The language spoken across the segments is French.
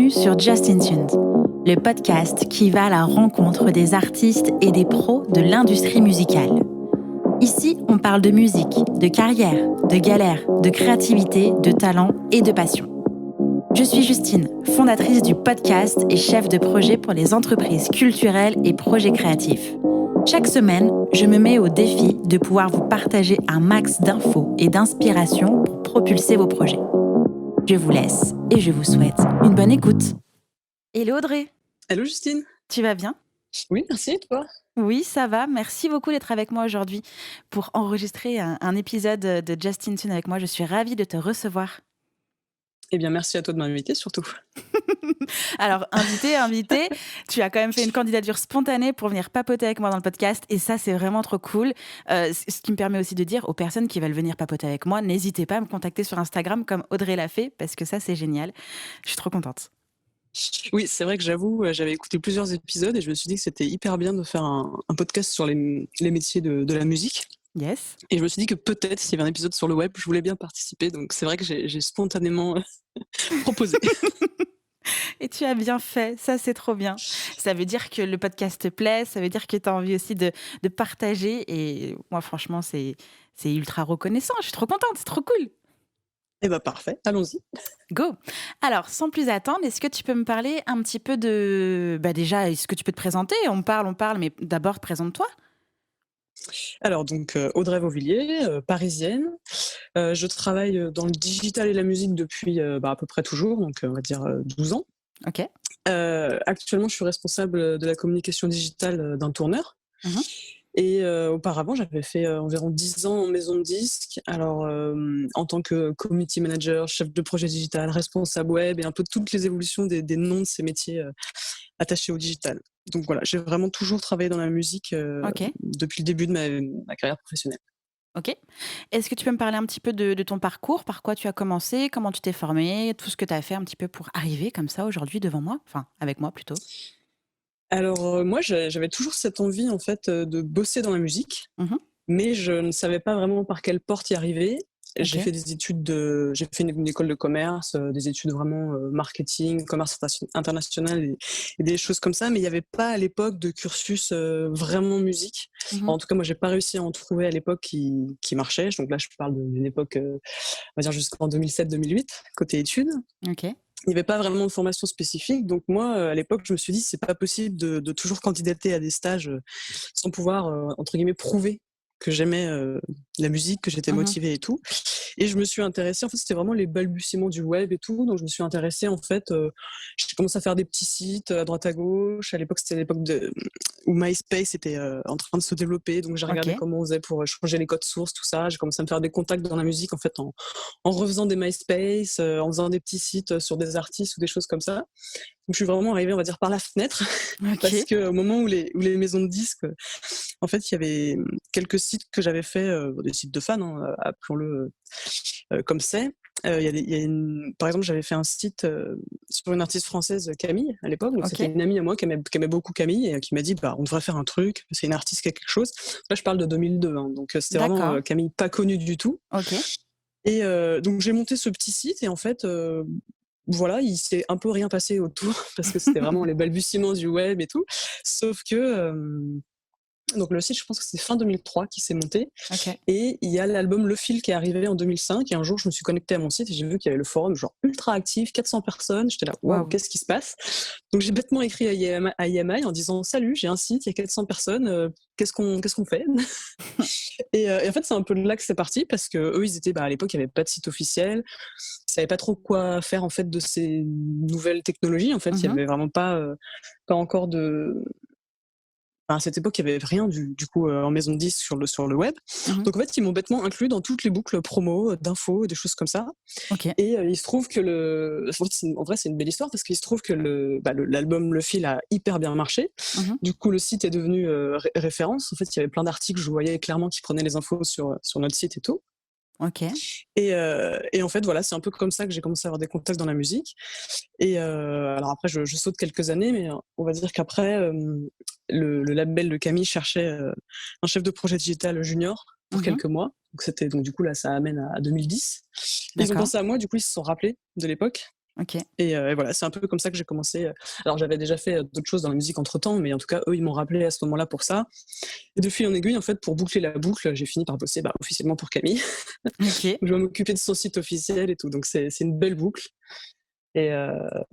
Bienvenue sur Just in Tunes, le podcast qui va à la rencontre des artistes et des pros de l'industrie musicale. Ici, on parle de musique, de carrière, de galère, de créativité, de talent et de passion. Je suis Justine, fondatrice du podcast et chef de projet pour les entreprises culturelles et projets créatifs. Chaque semaine, je me mets au défi de pouvoir vous partager un max d'infos et d'inspiration pour propulser vos projets. Je vous laisse et je vous souhaite une bonne écoute. Hello Audrey. Hello Justine. Tu vas bien? Oui, merci, et toi? Oui, ça va. Merci beaucoup d'être avec moi aujourd'hui pour enregistrer un épisode de Just in Tune avec moi. Je suis ravie de te recevoir. Eh bien, merci à toi de m'inviter, surtout. Alors, invité, tu as quand même fait une candidature spontanée pour venir papoter avec moi dans le podcast et ça, c'est vraiment trop cool. Ce qui me permet aussi de dire aux personnes qui veulent venir papoter avec moi, n'hésitez pas à me contacter sur Instagram comme Audrey l'a fait parce que ça, c'est génial. Je suis trop contente. Oui, c'est vrai que j'avoue, j'avais écouté plusieurs épisodes et je me suis dit que c'était hyper bien de faire un podcast sur les métiers de la musique. Yes. Et je me suis dit que peut-être, s'il y avait un épisode sur le web, je voulais bien participer. Donc, c'est vrai que j'ai spontanément proposé. Et tu as bien fait, ça c'est trop bien. Ça veut dire que le podcast te plaît, ça veut dire que tu as envie aussi de partager. Et moi, franchement, c'est ultra reconnaissant. Je suis trop contente, c'est trop cool. Eh bien, parfait, allons-y. Go. Alors, sans plus attendre, est-ce que tu peux me parler un petit peu de... déjà, est-ce que tu peux te présenter? On parle, mais d'abord, présente-toi. Alors, donc, Audrey Vauvilliers, parisienne. Je travaille dans le digital et la musique depuis à peu près toujours, donc on va dire 12 ans. Ok. Actuellement, je suis responsable de la communication digitale d'un tourneur. Mhm. Et auparavant, j'avais fait environ 10 ans en maison de disques. Alors, en tant que community manager, chef de projet digital, responsable web et un peu toutes les évolutions des noms de ces métiers attachés au digital. Donc voilà, j'ai vraiment toujours travaillé dans la musique Ok. depuis le début de ma carrière professionnelle. Ok. Est-ce que tu peux me parler un petit peu de ton parcours? Par quoi tu as commencé? Comment tu t'es formé? Tout ce que tu as fait un petit peu pour arriver comme ça aujourd'hui devant moi? Enfin, avec moi plutôt. Alors, moi, j'avais toujours cette envie, en fait, de bosser dans la musique, Mhm. mais je ne savais pas vraiment par quelle porte y arriver. J'ai Ok. fait j'ai fait une école de commerce, des études vraiment marketing, commerce international et des choses comme ça, mais il n'y avait pas à l'époque de cursus vraiment musique. Mhm. En tout cas, moi, j'ai pas réussi à en trouver à l'époque qui marchait. Donc là, je parle d'une époque, on va dire jusqu'en 2007-2008, côté études. Ok. Il n'y avait pas vraiment de formation spécifique. Donc moi, à l'époque, je me suis dit, c'est pas possible de toujours candidater à des stages sans pouvoir, entre guillemets, prouver que j'aimais la musique, que j'étais Mhm. motivée et tout. Et je me suis intéressée, en fait, c'était vraiment les balbutiements du web et tout. Donc je me suis intéressée, en fait, j'ai commencé à faire des petits sites à droite à gauche. À l'époque, c'était l'époque où MySpace était en train de se développer. Donc j'ai regardé Ok. comment on faisait pour changer les codes sources, tout ça. J'ai commencé à me faire des contacts dans la musique, en fait, en refaisant des MySpace, en faisant des petits sites sur des artistes ou des choses comme ça. Donc je suis vraiment arrivée, on va dire, par la fenêtre, parce Ok. qu'au moment où les maisons de disques, en fait, il y avait quelques sites que j'avais fait, des sites de fans, hein, appelons-le comme c'est. Par exemple, j'avais fait un site sur une artiste française, Camille, à l'époque. Donc Ok. c'était une amie à moi qui aimait beaucoup Camille et qui m'a dit, bah, on devrait faire un truc, c'est une artiste qui a quelque chose. Là, je parle de 2002, hein, donc c'était vraiment D'accord. Camille pas connue du tout. Ok. Et donc j'ai monté ce petit site et en fait, voilà, il s'est un peu rien passé autour parce que c'était vraiment les balbutiements du web et tout. Sauf que, donc le site, je pense que c'est fin 2003 qui s'est monté Ok. et il y a l'album Le Fil qui est arrivé en 2005 et un jour, je me suis connectée à mon site et j'ai vu qu'il y avait le forum genre ultra actif, 400 personnes. J'étais là: «Waouh, Waouh. qu'est-ce qui se passe?» Donc j'ai bêtement écrit à IMI en disant: «Salut, j'ai un site, il y a 400 personnes, qu'est-ce qu'on fait?» Et en fait, c'est un peu de là que c'est parti parce qu'eux, ils étaient, à l'époque, il y avait pas de site officiel. Ils savaient pas trop quoi faire, en fait, de ces nouvelles technologies. En fait, il y Mhm. avait vraiment pas encore de à cette époque, il y avait rien du coup, en maison de disques sur le web. Mhm. Donc en fait, ils m'ont bêtement inclus dans toutes les boucles promo, d'infos, des choses comme ça. Ok. Et il se trouve que en vrai, c'est une belle histoire parce qu'il se trouve que l'album Le Fil a hyper bien marché. Mhm. Du coup, le site est devenu référence. En fait, il y avait plein d'articles, je voyais clairement qui prenaient les infos sur notre site et tout. Ok. Et en fait, voilà, c'est un peu comme ça que j'ai commencé à avoir des contacts dans la musique. Et alors après, je saute quelques années, mais on va dire qu'après, le label de Camille cherchait un chef de projet digital junior pour Mhm. quelques mois. Donc du coup là, ça amène à 2010. Et ils ont D'accord. pensé à moi, du coup ils se sont rappelés de l'époque. OK. Et voilà, c'est un peu comme ça que j'ai commencé. Alors j'avais déjà fait d'autres choses dans la musique entre-temps, mais en tout cas, eux, ils m'ont rappelé à ce moment-là pour ça. Et de fil en aiguille, en fait, pour boucler la boucle, j'ai fini par bosser officiellement pour Camille. OK. Je vais m'occuper de son site officiel et tout, donc c'est une belle boucle. Et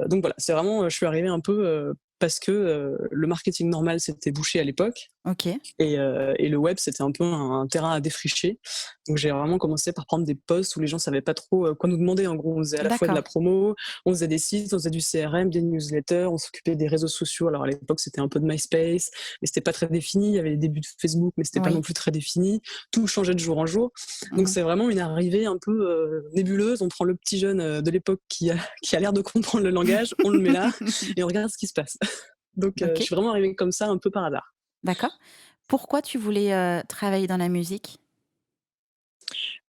donc voilà, c'est vraiment, je suis arrivée un peu parce que le marketing normal s'était bouché à l'époque. OK. Et le web, c'était un peu un terrain à défricher. Donc j'ai vraiment commencé par prendre des postes où les gens savaient pas trop quoi nous demander. En gros, on faisait à la fois de la D'accord. promo, on faisait des sites, on faisait du CRM, des newsletters, on s'occupait des réseaux sociaux. Alors à l'époque, c'était un peu de MySpace, mais c'était pas très défini. Il y avait les débuts de Facebook, mais c'était pas non Oui. plus très défini. Tout changeait de jour en jour. Donc Mmh. c'est vraiment une arrivée un peu nébuleuse. On prend le petit jeune de l'époque qui a l'air de comprendre le langage, on le met là et on regarde ce qui se passe. Donc je OK. suis vraiment arrivée comme ça, un peu par hasard. D'accord. Pourquoi tu voulais, travailler dans la musique?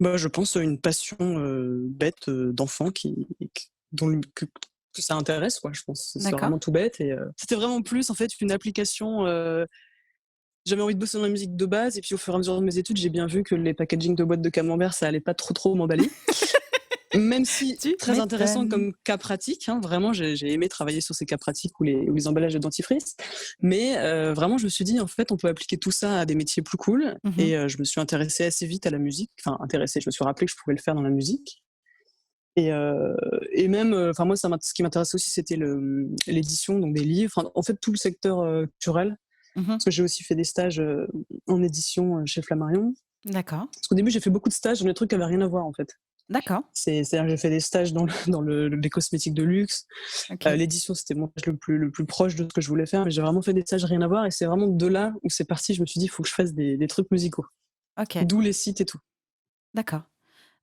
Je pense, une passion, bête, d'enfant qui dont le que ça intéresse quoi, je pense. C'est D'accord. vraiment tout bête c'était vraiment plus en fait une application, j'avais envie de bosser dans la musique de base et puis au fur et à mesure de mes études, j'ai bien vu que les packaging de boîtes de camembert, ça allait pas trop m'emballer. Même si Tu très intéressant m'étonnes. comme cas pratique, hein, vraiment j'ai aimé travailler sur ces cas pratiques ou les emballages de dentifrice. Mais vraiment je me suis dit: «En fait, on peut appliquer tout ça à des métiers plus cool» Mmh. et je me suis intéressée assez vite à la musique. Enfin intéressée, je me suis rappelé que je pouvais le faire dans la musique et même, enfin moi ce qui m'intéressait aussi c'était l'édition, donc des livres, enfin en fait tout le secteur, culturel. Mmh. Parce que j'ai aussi fait des stages, en édition, chez Flammarion. D'accord. Parce qu'au début j'ai fait beaucoup de stages dans des trucs qui avaient rien à voir en fait. D'accord. C'est-à-dire que j'ai fait des stages dans les cosmétiques de luxe. OK. L'édition, c'était mon stage le plus proche de ce que je voulais faire, mais j'ai vraiment fait des stages rien à voir et c'est vraiment de là où c'est parti. Je me suis dit: «Il faut que je fasse des trucs musicaux». OK. D'où les sites et tout. D'accord.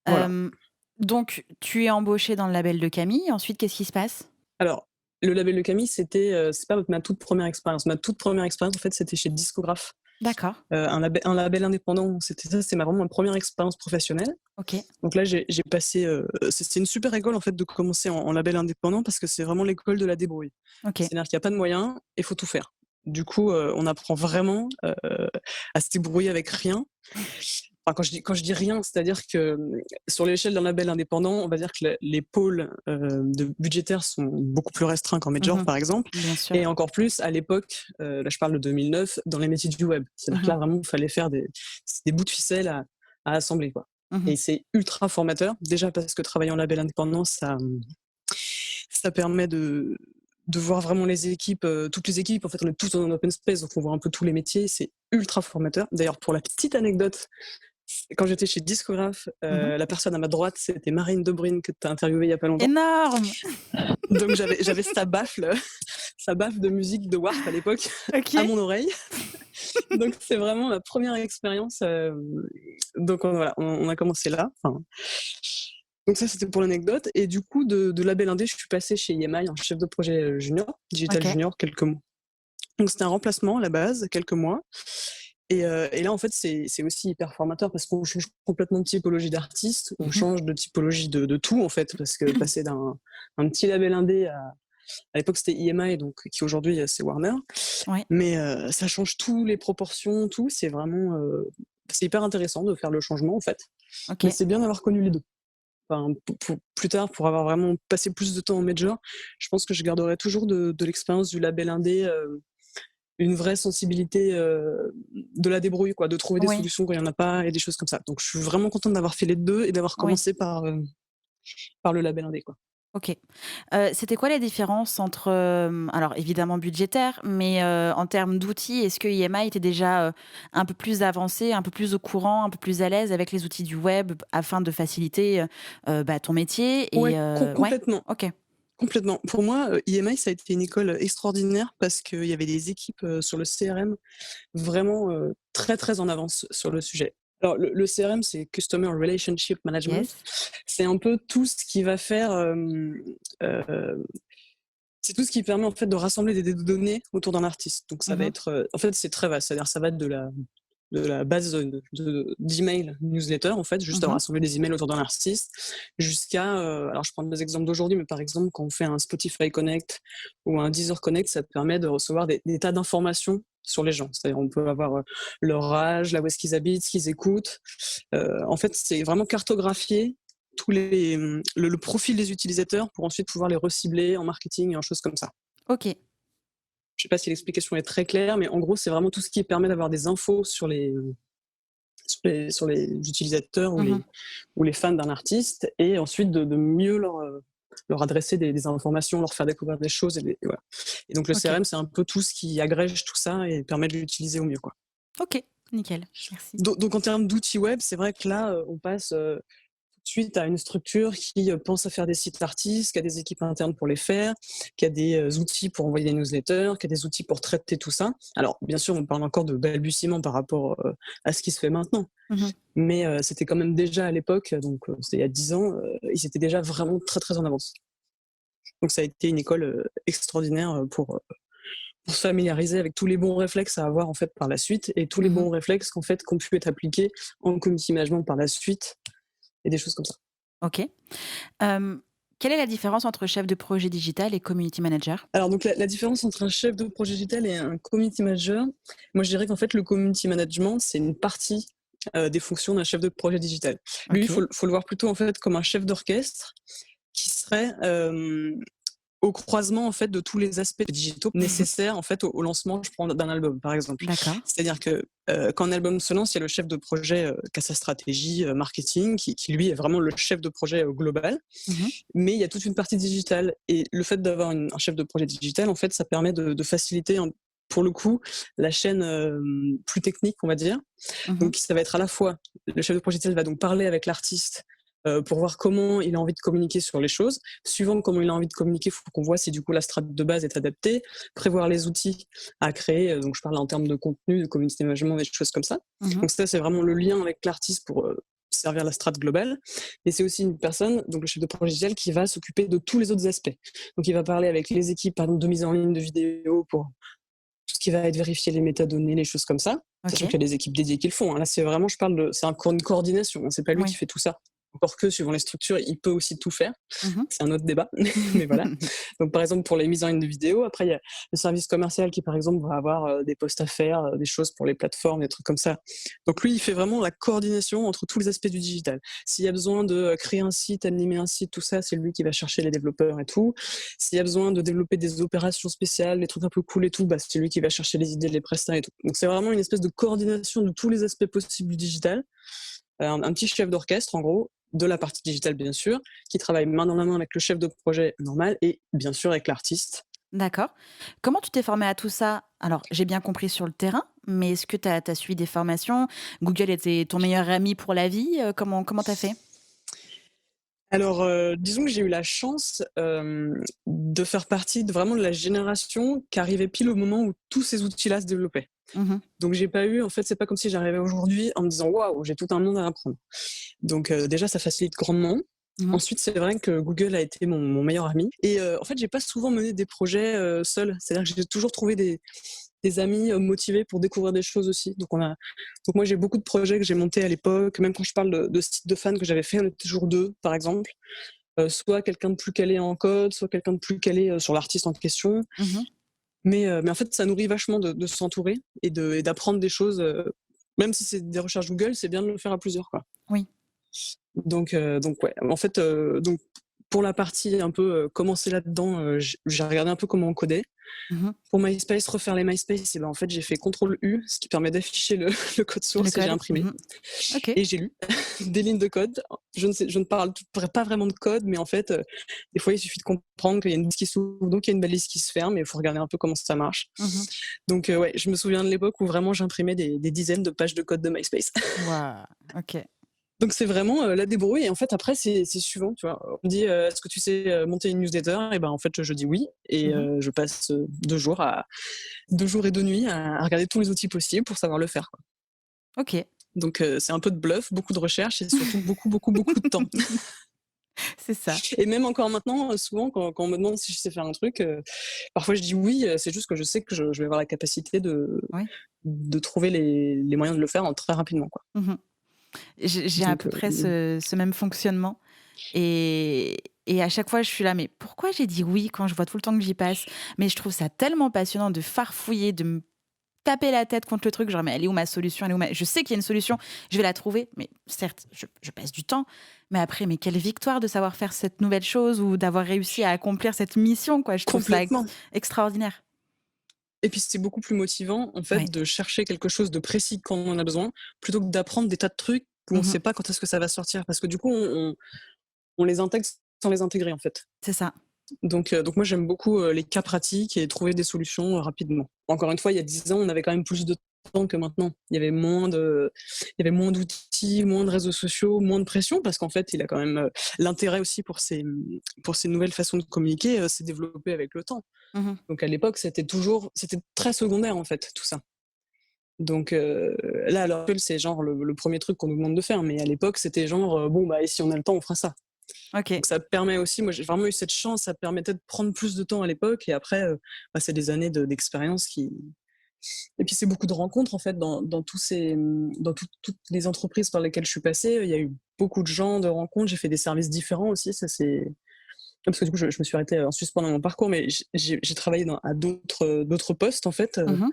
Voilà. Hem, donc tu es embauchée dans le label de Camille. Ensuite, qu'est-ce qui se passe? Alors, le label de Camille, c'est pas ma toute première expérience. Ma toute première expérience, en fait, c'était chez Discographe, D'accord. un label indépendant. C'était ça, c'est vraiment ma première expérience professionnelle. OK. Donc là, j'ai passé, c'était une super école, en fait, de commencer en label indépendant parce que c'est vraiment l'école de la débrouille. OK. C'est-à-dire qu'il y a pas de moyens et il faut tout faire. Du coup, on apprend vraiment, à se débrouiller avec rien. Enfin, quand je dis rien, c'est-à-dire que, sur l'échelle d'un label indépendant, on va dire que les pôles, de budgétaires sont beaucoup plus restreints qu'en major, Mmh. par exemple Bien sûr. et encore plus à l'époque, là je parle de 2009, dans les métiers du web. C'est-à-dire que Mmh. là, vraiment, il fallait faire des bouts de ficelle à assembler, quoi Mmh. et c'est ultra formateur. Déjà parce que travailler en label indépendant, ça permet de voir vraiment les équipes, toutes les équipes. En fait, on est tous dans un open space, donc on voit un peu tous les métiers. C'est ultra formateur. D'ailleurs, pour la petite anecdote, quand j'étais chez Discographe, Mmh. la personne à ma droite, c'était Marine Debrine que tu as interviewée il y a pas longtemps. Énorme! Donc j'avais sa baffle, sa baffe de musique de Warp à l'époque à OK. mon oreille. Donc c'est vraiment ma première expérience, donc voilà, on a commencé là. Enfin, donc ça, c'était pour l'anecdote et du coup de label indé, je suis passée chez EMI en chef de projet, junior, digital OK. junior, quelques mois. Donc c'était un remplacement à la base, quelques mois et là, en fait, c'est aussi hyper formateur parce qu'on change complètement de typologie d'artiste, on Mmh. change de typologie de tout, en fait, parce que passer d'un petit label indé à l'époque, c'était EMI, donc qui aujourd'hui, c'est Warner. Ouais. Mais ça change tout, les proportions, tout. C'est vraiment, c'est hyper intéressant de faire le changement, en fait. Mais OK. c'est bien d'avoir connu les 2. Enfin, pour plus tard, pour avoir vraiment passé plus de temps en major, je pense que je garderai toujours de l'expérience du label indé, une vraie sensibilité, de la débrouille quoi, de trouver des Oui. solutions quand il y en a pas et des choses comme ça. Donc je suis vraiment contente d'avoir fait les 2 et d'avoir Oui. commencé par le label indé, quoi. OK. C'était quoi la différence entre, alors évidemment budgétaire, mais, en termes d'outils, est-ce que IMI était déjà, un peu plus avancé, un peu plus au courant, un peu plus à l'aise avec les outils du web afin de faciliter, ton métier Ouais, et ouais? complètement. OK. Complètement. Pour moi, EMI, ça a été une école extraordinaire parce qu'il y avait des équipes, sur le CRM vraiment, très, très en avance sur le sujet. Alors le CRM, c'est Customer Relationship Management. Yes. C'est un peu tout ce qui va faire, c'est tout ce qui permet en fait de rassembler des données autour d'un artiste. Donc ça va Mmh. être, en fait, c'est très vaste. C'est-à-dire ça va être de la base d'emails newsletter en fait, juste à Mmh. rassembler des emails autour d'un artiste, jusqu'à, alors je prends des exemples d'aujourd'hui, mais par exemple quand on fait un Spotify Connect ou un Deezer Connect, ça permet de recevoir des tas d'informations sur les gens. C'est-à-dire on peut avoir, leur âge, là où est-ce qu'ils habitent, ce qu'ils écoutent. En fait, c'est vraiment cartographier le profil des utilisateurs pour ensuite pouvoir les recibler en marketing et en choses comme ça. OK. Je sais pas si l'explication est très claire, mais en gros, c'est vraiment tout ce qui permet d'avoir des infos sur les utilisateurs Mmh. ou les fans d'un artiste et ensuite de mieux leur adresser des informations, leur faire découvrir des choses et voilà. Et donc le OK. CRM, c'est un peu tout ce qui agrège tout ça et permet de l'utiliser au mieux, quoi. OK. Nickel. Merci. Donc en termes d'outils web, c'est vrai que là, on passe, suite à une structure qui pense à faire des sites artistes, qui a des équipes internes pour les faire, qui a des outils pour envoyer des newsletters, qui a des outils pour traiter tout ça. Alors, bien sûr, on parle encore de balbutiement par rapport à ce qui se fait maintenant, Mmh. mais c'était quand même déjà à l'époque, donc c'était il y a 10 ans, ils étaient déjà vraiment très très en avance. Donc ça a été une école extraordinaire pour se familiariser avec tous les bons réflexes à avoir en fait par la suite et tous les Mmh. bons réflexes qu'en fait qui ont pu être appliqués en community management par la suite et des choses comme ça. OK. Hem, Quelle est la différence entre chef de projet digital et community manager? Alors donc la différence entre un chef de projet digital et un community manager, moi je dirais qu'en fait le community management, c'est une partie, des fonctions d'un chef de projet digital. Lui, il faut OK. le voir plutôt en fait comme un chef d'orchestre qui serait, au croisement en fait de tous les aspects digitaux nécessaires en fait au lancement, je prends d'un album par exemple. D'accord. C'est-à-dire que, quand un album se lance, il y a le chef de projet, qui a sa stratégie, marketing, qui lui est vraiment le chef de projet, global. Mmh. Mais il y a toute une partie digitale et le fait d'avoir un chef de projet digital, en fait, ça permet de faciliter pour le coup, la chaîne plus technique, on va dire. Mmh. Donc ça va être à la fois, le chef de projet digital va donc parler avec l'artiste pour voir comment il a envie de communiquer sur les choses. Suivant comment il a envie de communiquer, il faut qu'on voit si du coup la strate de base est adaptée, prévoir les outils à créer. Donc je parle en termes de contenu, de community management, des choses comme ça. Mmh. Donc ça, c'est vraiment le lien avec l'artiste pour servir la strate globale. Et c'est aussi une personne, donc le chef de projet digital, qui va s'occuper de tous les autres aspects. Donc il va parler avec les équipes, par exemple, de mise en ligne de vidéos pour tout ce qui va être vérifier les métadonnées, les choses comme ça. Sachant OK. qu'il y a des équipes dédiées qui le font, hein. Là, c'est vraiment, c'est une coordination, hein. C'est pas lui qui Oui. fait tout ça. Encore que, suivant les structures, il peut aussi tout faire. Mmh. C'est un autre débat, mais voilà. Donc, par exemple, pour les mises en ligne de vidéos, après, il y a le service commercial qui, par exemple, va avoir des posts à faire, des choses pour les plateformes, des trucs comme ça. Donc, lui, il fait vraiment la coordination entre tous les aspects du digital. S'il y a besoin de créer un site, animer un site, tout ça, c'est lui qui va chercher les développeurs et tout. S'il y a besoin de développer des opérations spéciales, des trucs un peu cool et tout, bah, c'est lui qui va chercher les idées, les prestats et tout. Donc, c'est vraiment une espèce de coordination de tous les aspects possibles du digital. Un petit chef d'orchestre, en gros, de la partie digitale, bien sûr, qui travaille main dans la main avec le chef de projet normal et bien sûr avec l'artiste. D'accord. Comment tu t'es formé à tout ça? Alors, j'ai bien compris sur le terrain, mais est-ce que tu as suivi des formations? Google était ton meilleur ami pour la vie? Comment tu as fait? Alors, disons que j'ai eu la chance, de faire partie vraiment de la génération qui arrivait pile au moment où tous ces outils-là se développaient. Mmh. Donc j'ai pas eu en fait, c'est pas comme si j'arrivais aujourd'hui en me disant: «Waouh, j'ai tout un monde à apprendre». Donc déjà, ça facilite grandement. Mmh. Ensuite, c'est vrai que Google a été mon meilleur ami et en fait, j'ai pas souvent mené des projets, seule. C'est-à-dire que j'ai toujours trouvé des amis, motivés pour découvrir des choses aussi. Donc moi, j'ai beaucoup de projets que j'ai montés à l'époque, même quand je parle de sites de fans que j'avais fait, on était toujours 2, par exemple. Soit quelqu'un de plus calé en code, soit quelqu'un de plus calé, sur l'artiste en question. Mmh. Mais en fait, ça nourrit vachement de s'entourer et d'apprendre des choses, même si c'est des recherches Google, c'est bien de le faire à plusieurs, quoi. Oui. Donc ouais, en fait, donc pour la partie un peu, commencer là-dedans, j'ai regardé un peu comment on codait. Mmh. Pour MySpace, refaire les MySpace et ben, en fait, j'ai fait contrôle U, ce qui permet d'afficher le le code Le source et j'ai code? imprimé Mmh. OK. et j'ai lu des lignes de code. Je ne parle pas vraiment de code, mais en fait, des fois, il suffit de comprendre qu'il y a une liste qui s'ouvre, donc il y a une balise qui se ferme et il faut regarder un peu comment ça marche. Mmh. Donc ouais, je me souviens de l'époque où vraiment j'imprimais des dizaines de pages de code de MySpace. Waouh! OK. Donc c'est vraiment, la débrouille et en fait après c'est suivant, tu vois? On me dit: «Est-ce que tu sais, monter une newsletter?» Et ben, en fait, je dis: «Oui» et Mmh. je passe, 2 jours et 2 nuits à regarder tous les outils possibles pour savoir le faire, quoi. OK. Donc c'est un peu de bluff, beaucoup de recherche et surtout beaucoup, beaucoup, beaucoup de temps. C'est ça. Et même encore maintenant, souvent quand on me demande si je sais faire un truc, parfois je dis: «Oui», c'est juste que je sais que je vais avoir la capacité Oui. de trouver les moyens de le faire en très rapidement, quoi. Mmh. J'ai à Donc peu près ce même fonctionnement et à chaque fois, je suis là: «Mais pourquoi j'ai dit "oui" quand je vois tout le temps que j'y passe?» Mais je trouve ça tellement passionnant de farfouiller, taper la tête contre le truc, genre mais elle est où ma solution, Je sais qu'il y a une solution, je vais la trouver, mais certes, je passe du temps, mais après, mais quelle victoire de savoir faire cette nouvelle chose ou d'avoir réussi à accomplir cette mission, quoi. Je trouve ça Complètement. extraordinaire. Et puis c'est beaucoup plus motivant, en fait, Ouais. de chercher quelque chose de précis quand on en a besoin, plutôt que d'apprendre des tas de trucs où on ne Mmh. sait pas quand est-ce que ça va sortir. Parce que du coup, on les intègre sans les intégrer, en fait. C'est ça. Donc moi, j'aime beaucoup les cas pratiques et trouver des solutions rapidement. Encore une fois, il y a 10 ans, on avait quand même plus de temps que maintenant. Il y avait moins d'outils, moins de réseaux sociaux, moins de pression, parce qu'en fait, il a quand même l'intérêt aussi pour ces nouvelles façons de communiquer s'est développé avec le temps. Mmh. Donc à l'époque, c'était très secondaire en fait, tout ça. Donc là, à l'heure actuelle, c'est genre le premier truc qu'on nous demande de faire, mais à l'époque, c'était genre bon bah et si on a le temps, on fera ça. OK. Donc ça permet aussi, moi j'ai vraiment eu cette chance, ça permettait de prendre plus de temps à l'époque et après, bah, c'est des années d'expérience qui et puis c'est beaucoup de rencontres en fait dans tous ces, toutes les entreprises par lesquelles je suis passée, il y a eu beaucoup de gens, de rencontres, j'ai fait des services différents aussi, ça c'est parce que du coup je me suis arrêtée en suspens dans mon parcours, mais j'ai travaillé à d'autres postes en fait, Mmh.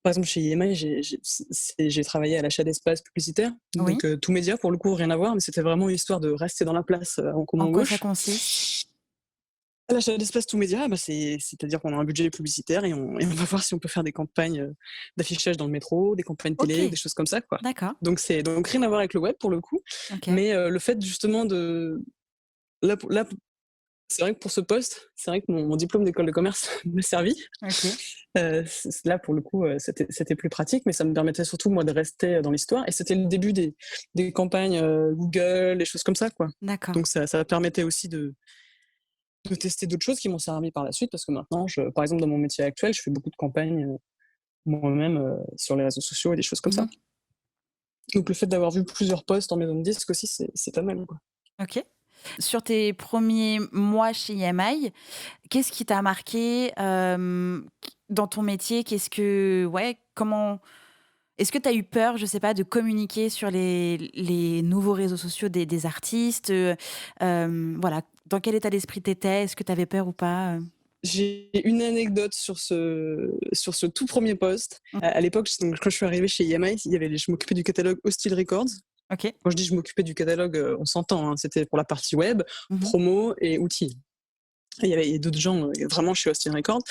par exemple, chez IMI, j'ai travaillé à l'achat d'espace publicitaire, Oui. donc tout média pour le coup, rien à voir, mais c'était vraiment une histoire de rester dans la place en En commande quoi ça gauche. consiste? À l'achat d'espace tout média, bah, c'est-à-dire qu'on a un budget publicitaire et on va voir si on peut faire des campagnes d'affichage dans le métro, des campagnes télé, des OK, choses comme ça, quoi. d'accord. Donc rien à voir avec le web pour le coup, OK. mais le fait justement là, c'est vrai que pour ce poste, c'est vrai que mon diplôme d'école de commerce m'a servi. OK. Là, pour le coup, c'était plus pratique, mais ça me permettait surtout, moi, de rester dans l'histoire et c'était le début des campagnes, Google, des choses comme ça, quoi. D'accord. Donc ça permettait aussi de tester d'autres choses qui m'ont servi par la suite parce que maintenant par exemple, dans mon métier actuel, je fais beaucoup de campagnes, moi-même, sur les réseaux sociaux et des choses comme ça. Mmh. Donc le fait d'avoir vu plusieurs posts en maison de disques aussi, c'est pas mal, quoi. OK. Sur tes premiers mois chez EMI, qu'est-ce qui t'a marqué, dans ton métier? Comment est-ce que tu as eu peur, je sais pas, de communiquer sur les nouveaux réseaux sociaux des artistes? Voilà, dans quel état d'esprit tu étais? Est-ce que tu avais peur ou pas? J'ai une anecdote sur ce tout premier poste. Mmh. À l'époque, donc quand je suis arrivée chez EMI, je m'occupais du catalogue Hostile Records. OK. Quand je dis je m'occupais du catalogue, on s'entend, hein, c'était pour la partie web, Mmh. promo et outils. Et il y avait d'autres gens vraiment chez Hostile Records.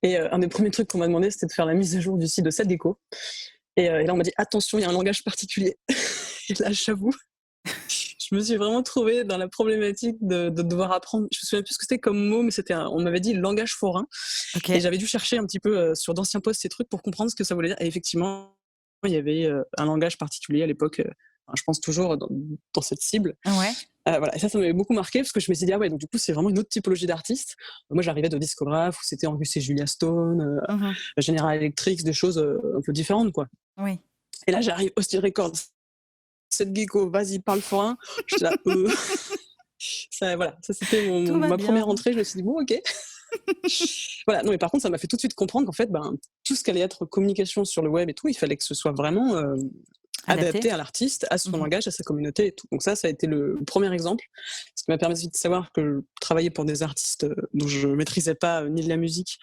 Et un des premiers trucs qu'on m'a demandé, c'était de faire la mise à jour du site de Sadeko. Et là, on m'a dit attention, il y a un langage particulier. Et là, j'avoue, je me suis vraiment trouvée dans la problématique de devoir apprendre. Je me souviens plus ce que c'était comme mot, mais on m'avait dit langage forain. Et OK. j'avais dû chercher un petit peu sur d'anciens posts ces trucs pour comprendre ce que ça voulait dire. Et effectivement, il y avait un langage particulier à l'époque. Enfin, je pense toujours dans cette cible. Ouais. Voilà. Et ça m'avait beaucoup marqué parce que je me suis dit, ah ouais, donc du coup, c'est vraiment une autre typologie d'artiste. Moi, j'arrivais de discographes où c'était Angus et Julia Stone, Mmh. General Electric, des choses un peu différentes, quoi. Oui. Et là, j'arrive, Hostile Records, cette gecko, vas-y, parle forain. J'étais là, voilà, ça c'était Tout va ma bien. première entrée. Je me suis dit, bon, ok. Voilà, non, mais par contre, ça m'a fait tout de suite comprendre qu'en fait, tout ce qu'allait être communication sur le web et tout, il fallait que ce soit vraiment Adapté? adapté à l'artiste, à son Mmh. langage, à sa communauté et tout. Donc ça a été le premier exemple, ce qui m'a permis de savoir que je travaillais pour des artistes dont je maîtrisais pas ni de la musique,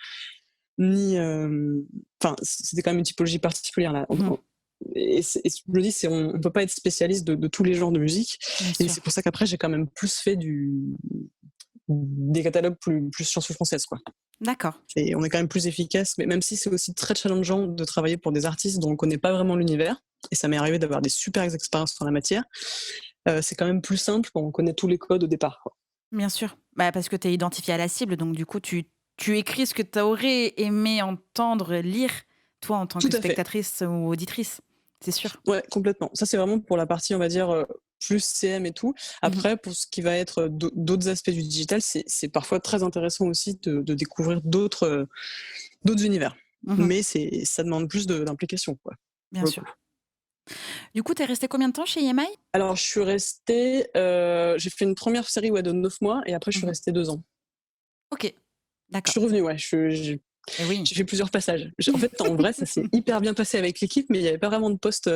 ni... Enfin, c'était quand même une typologie particulière là. Mmh. Et je me dis, on ne peut pas être spécialiste de tous les genres de musique. Bien Et sûr. c'est pour ça qu'après, j'ai quand même plus fait des catalogues plus chansons françaises, quoi. D'accord. On est quand même plus efficace, mais même si c'est aussi très challengeant de travailler pour des artistes dont on ne connaît pas vraiment l'univers, et ça m'est arrivé d'avoir des super expériences en la matière, c'est quand même plus simple quand on connaît tous les codes au départ, quoi. Bien sûr. Bah, parce que tu es identifié à la cible, donc du coup, tu écris ce que tu aurais aimé entendre, lire, toi, en tant Tout que à fait. spectatrice ou auditrice. C'est sûr. Ouais, complètement. Ça, c'est vraiment pour la partie, on va dire, plus CM et tout. Mmh. Après, pour ce qui va être d'autres aspects du digital, c'est parfois très intéressant aussi de découvrir d'autres univers. Mmh. Mais ça demande plus d'implication, quoi. Bien Pour le sûr. coup. Du coup, tu es restée combien de temps chez EMI? Alors, je suis restée, j'ai fait une première série ouais, de 9 mois et après, je suis Mmh. restée 2 ans. OK, Je d'accord. suis revenue, ouais. Et oui. J'ai fait plusieurs passages. En fait, en vrai, ça s'est hyper bien passé avec l'équipe, mais il n'y avait pas vraiment de poste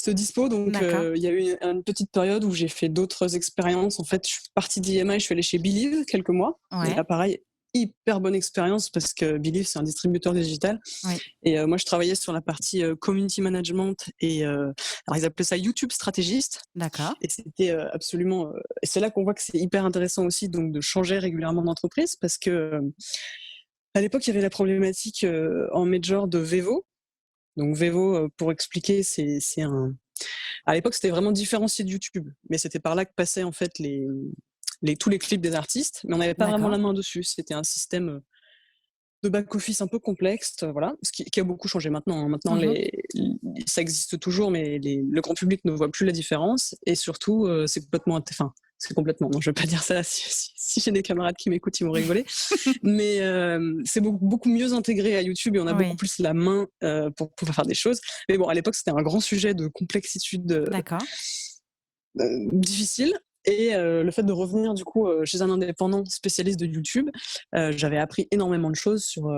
dispo. Donc, D'accord. il y a eu une petite période où j'ai fait d'autres expériences. En fait, je suis partie d'IMI, je suis allée chez Believe quelques mois. Et Ouais. là, pareil, hyper bonne expérience parce que Believe, c'est un distributeur digital. Oui. Et moi, je travaillais sur la partie community management et alors ils appelaient ça YouTube stratégiste. D'accord. Et c'était absolument. Et c'est là qu'on voit que c'est hyper intéressant aussi donc de changer régulièrement d'entreprise parce que à l'époque, il y avait la problématique en major de Vevo. Donc Vevo, pour expliquer, c'est un. À l'époque, c'était vraiment différencié de YouTube, mais c'était par là que passaient en fait tous les clips des artistes, mais on n'avait pas vraiment D'accord. la main dessus. C'était un système de back-office un peu complexe, voilà, ce qui a beaucoup changé maintenant. Hein. Maintenant, Mmh. ça existe toujours, mais le grand public ne voit plus la différence. Et surtout, c'est complètement. Enfin, c'est complètement. Non, je ne vais pas dire ça. Si j'ai des camarades qui m'écoutent, ils vont rigoler. Mais c'est beaucoup mieux intégré à YouTube et on a beaucoup Oui. plus la main pour pouvoir faire des choses. Mais bon, à l'époque, c'était un grand sujet de complexitude D'accord. difficile. Et le fait de revenir du coup chez un indépendant spécialiste de YouTube, j'avais appris énormément de choses sur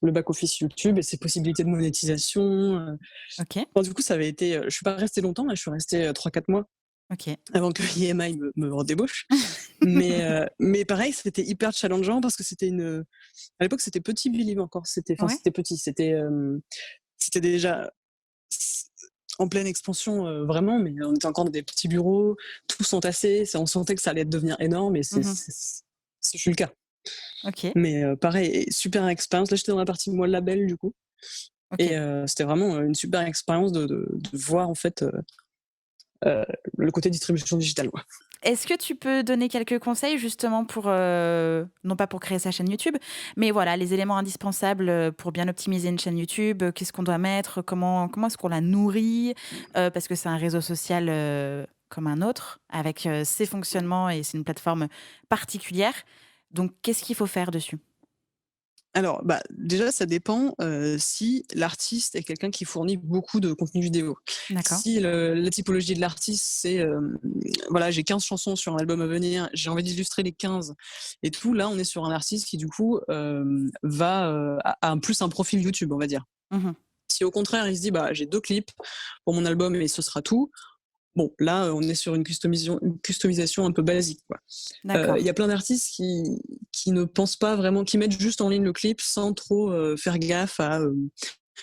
le back-office YouTube et ses possibilités de monétisation. OK. Bon, du coup, ça avait été. Je suis pas restée longtemps, là, je suis restée 3-4 mois OK. avant que EMI me redébauche. Mais pareil, c'était hyper challengeant parce que c'était une. À l'époque, c'était petit Believe encore. Ouais. C'était petit. C'était déjà en pleine expansion, vraiment, mais on était encore dans des petits bureaux, tous entassés. On sentait que ça allait devenir énorme et Mmh. ce fut le cas. OK. Mais pareil, super expérience. Là, j'étais dans la partie moi label du coup. Et OK. c'était vraiment une super expérience de voir en fait le côté distribution digitale. Ouais. Est-ce que tu peux donner quelques conseils justement pour, non pas pour créer sa chaîne YouTube, mais voilà, les éléments indispensables, pour bien optimiser une chaîne YouTube? Qu'est-ce qu'on doit mettre? Comment est-ce qu'on la nourrit? Parce que c'est un réseau social, comme un autre, avec, ses fonctionnements et c'est une plateforme particulière. Donc qu'est-ce qu'il faut faire dessus? Alors, bah, déjà, ça dépend si l'artiste est quelqu'un qui fournit beaucoup de contenu vidéo. D'accord. Si la typologie de l'artiste, c'est voilà, j'ai 15 chansons sur un album à venir, j'ai envie d'illustrer les 15 et tout, là, on est sur un artiste qui, du coup, a plus un profil YouTube, on va dire. Mmh. Si au contraire, il se dit, bah, j'ai 2 clips pour mon album et ce sera tout, bon, là, on est sur une customisation un peu basique, quoi. Il D'accord. y a plein d'artistes qui ne pensent pas vraiment, qui mettent juste en ligne le clip sans trop faire gaffe à.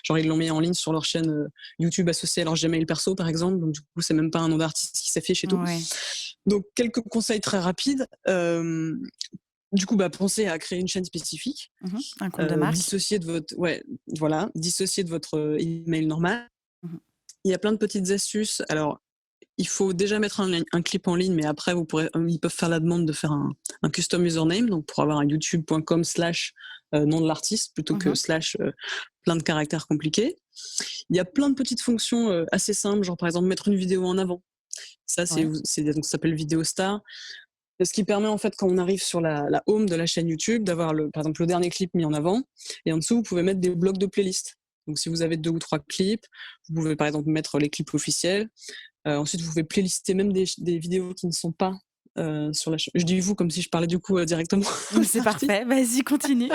Genre, ils l'ont mis en ligne sur leur chaîne YouTube associée à leur Gmail perso, par exemple. Donc, du coup, c'est même pas un nom d'artiste qui s'affiche et tout. Ouais. Donc, quelques conseils très rapides. Du coup, bah, pensez à créer une chaîne spécifique. Mmh. Un compte de marque. Dissocier de votre. Ouais, voilà. Dissocier de votre email normal. Mmh. Il y a plein de petites astuces. Alors, il faut déjà mettre un clip en ligne, mais après, ils peuvent faire la demande de faire un custom username, donc pour avoir un youtube.com/ nom de l'artiste plutôt que Mmh. plein de caractères compliqués. Il y a plein de petites fonctions assez simples, genre par exemple mettre une vidéo en avant. Ça, Ouais. donc ça s'appelle Vidéo Star. Ce qui permet en fait quand on arrive sur la home de la chaîne YouTube d'avoir par exemple le dernier clip mis en avant et en dessous vous pouvez mettre des blocs de playlist. Donc si vous avez 2 ou 3 clips, vous pouvez par exemple mettre les clips officiels. Ensuite vous pouvez playlister même des vidéos qui ne sont pas sur la chaîne. Je dis vous comme si je parlais du coup directement aux C'est artistes. parfait, vas-y continue.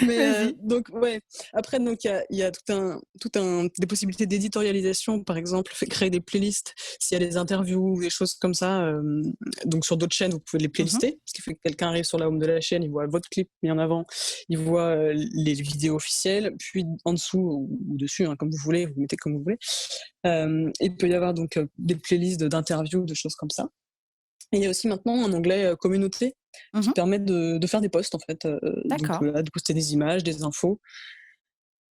Mais Vas-y. donc ouais, après donc il y a des possibilités d'éditorialisation, par exemple, créer des playlists s'il y a des interviews ou des choses comme ça. Donc sur d'autres chaînes, vous pouvez les Mmh. playlister, ce qui fait que quelqu'un arrive sur la home de la chaîne, il voit votre clip mis en avant, il voit les vidéos officielles, puis en dessous ou dessus, hein, comme vous voulez, vous mettez comme vous voulez. Il peut y avoir donc des playlists d'interviews, de choses comme ça. Et il y a aussi maintenant un onglet communauté qui Mmh. permet de faire des posts en fait, donc D'accord. de poster des images, des infos.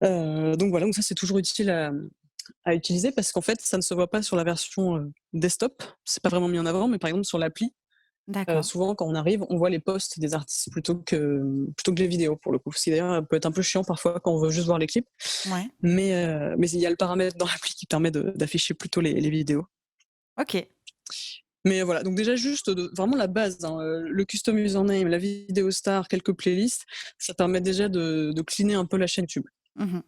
Donc voilà, donc ça c'est toujours utile à utiliser parce qu'en fait ça ne se voit pas sur la version desktop, c'est pas vraiment mis en avant, mais par exemple sur l'appli, D'accord. souvent quand on arrive, on voit les posts des artistes plutôt que les vidéos pour le coup. Ce qui d'ailleurs peut être un peu chiant parfois quand on veut juste voir les clips, Ouais. mais il y a le paramètre dans l'appli qui permet d'afficher plutôt les vidéos. OK. Mais voilà, donc déjà juste vraiment la base, hein, le custom username, la vidéo star, quelques playlists, ça permet déjà de cleaner un peu la chaîne YouTube. Mmh.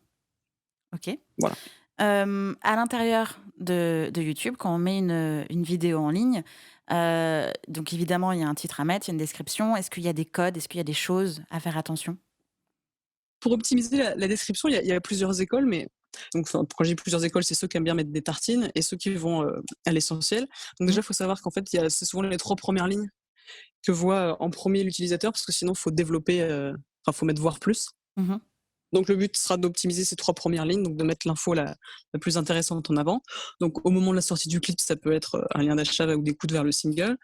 OK. Voilà. À l'intérieur de YouTube, quand on met une vidéo en ligne, donc évidemment, il y a un titre à mettre, il y a une description. Est-ce qu'il y a des codes? Est-ce qu'il y a des choses à faire attention? Pour optimiser la description, il y a plusieurs écoles, mais donc enfin, quand je dis plusieurs écoles, c'est ceux qui aiment bien mettre des tartines et ceux qui vont à l'essentiel. Donc Mmh. déjà, il faut savoir qu'en fait, c'est souvent les 3 premières lignes que voit en premier l'utilisateur, parce que sinon, il faut développer, faut mettre voir plus. Mmh. Donc le but sera d'optimiser ces 3 premières lignes, donc de mettre l'info la plus intéressante en avant. Donc au moment de la sortie du clip, ça peut être un lien d'achat ou d'écoute vers le single.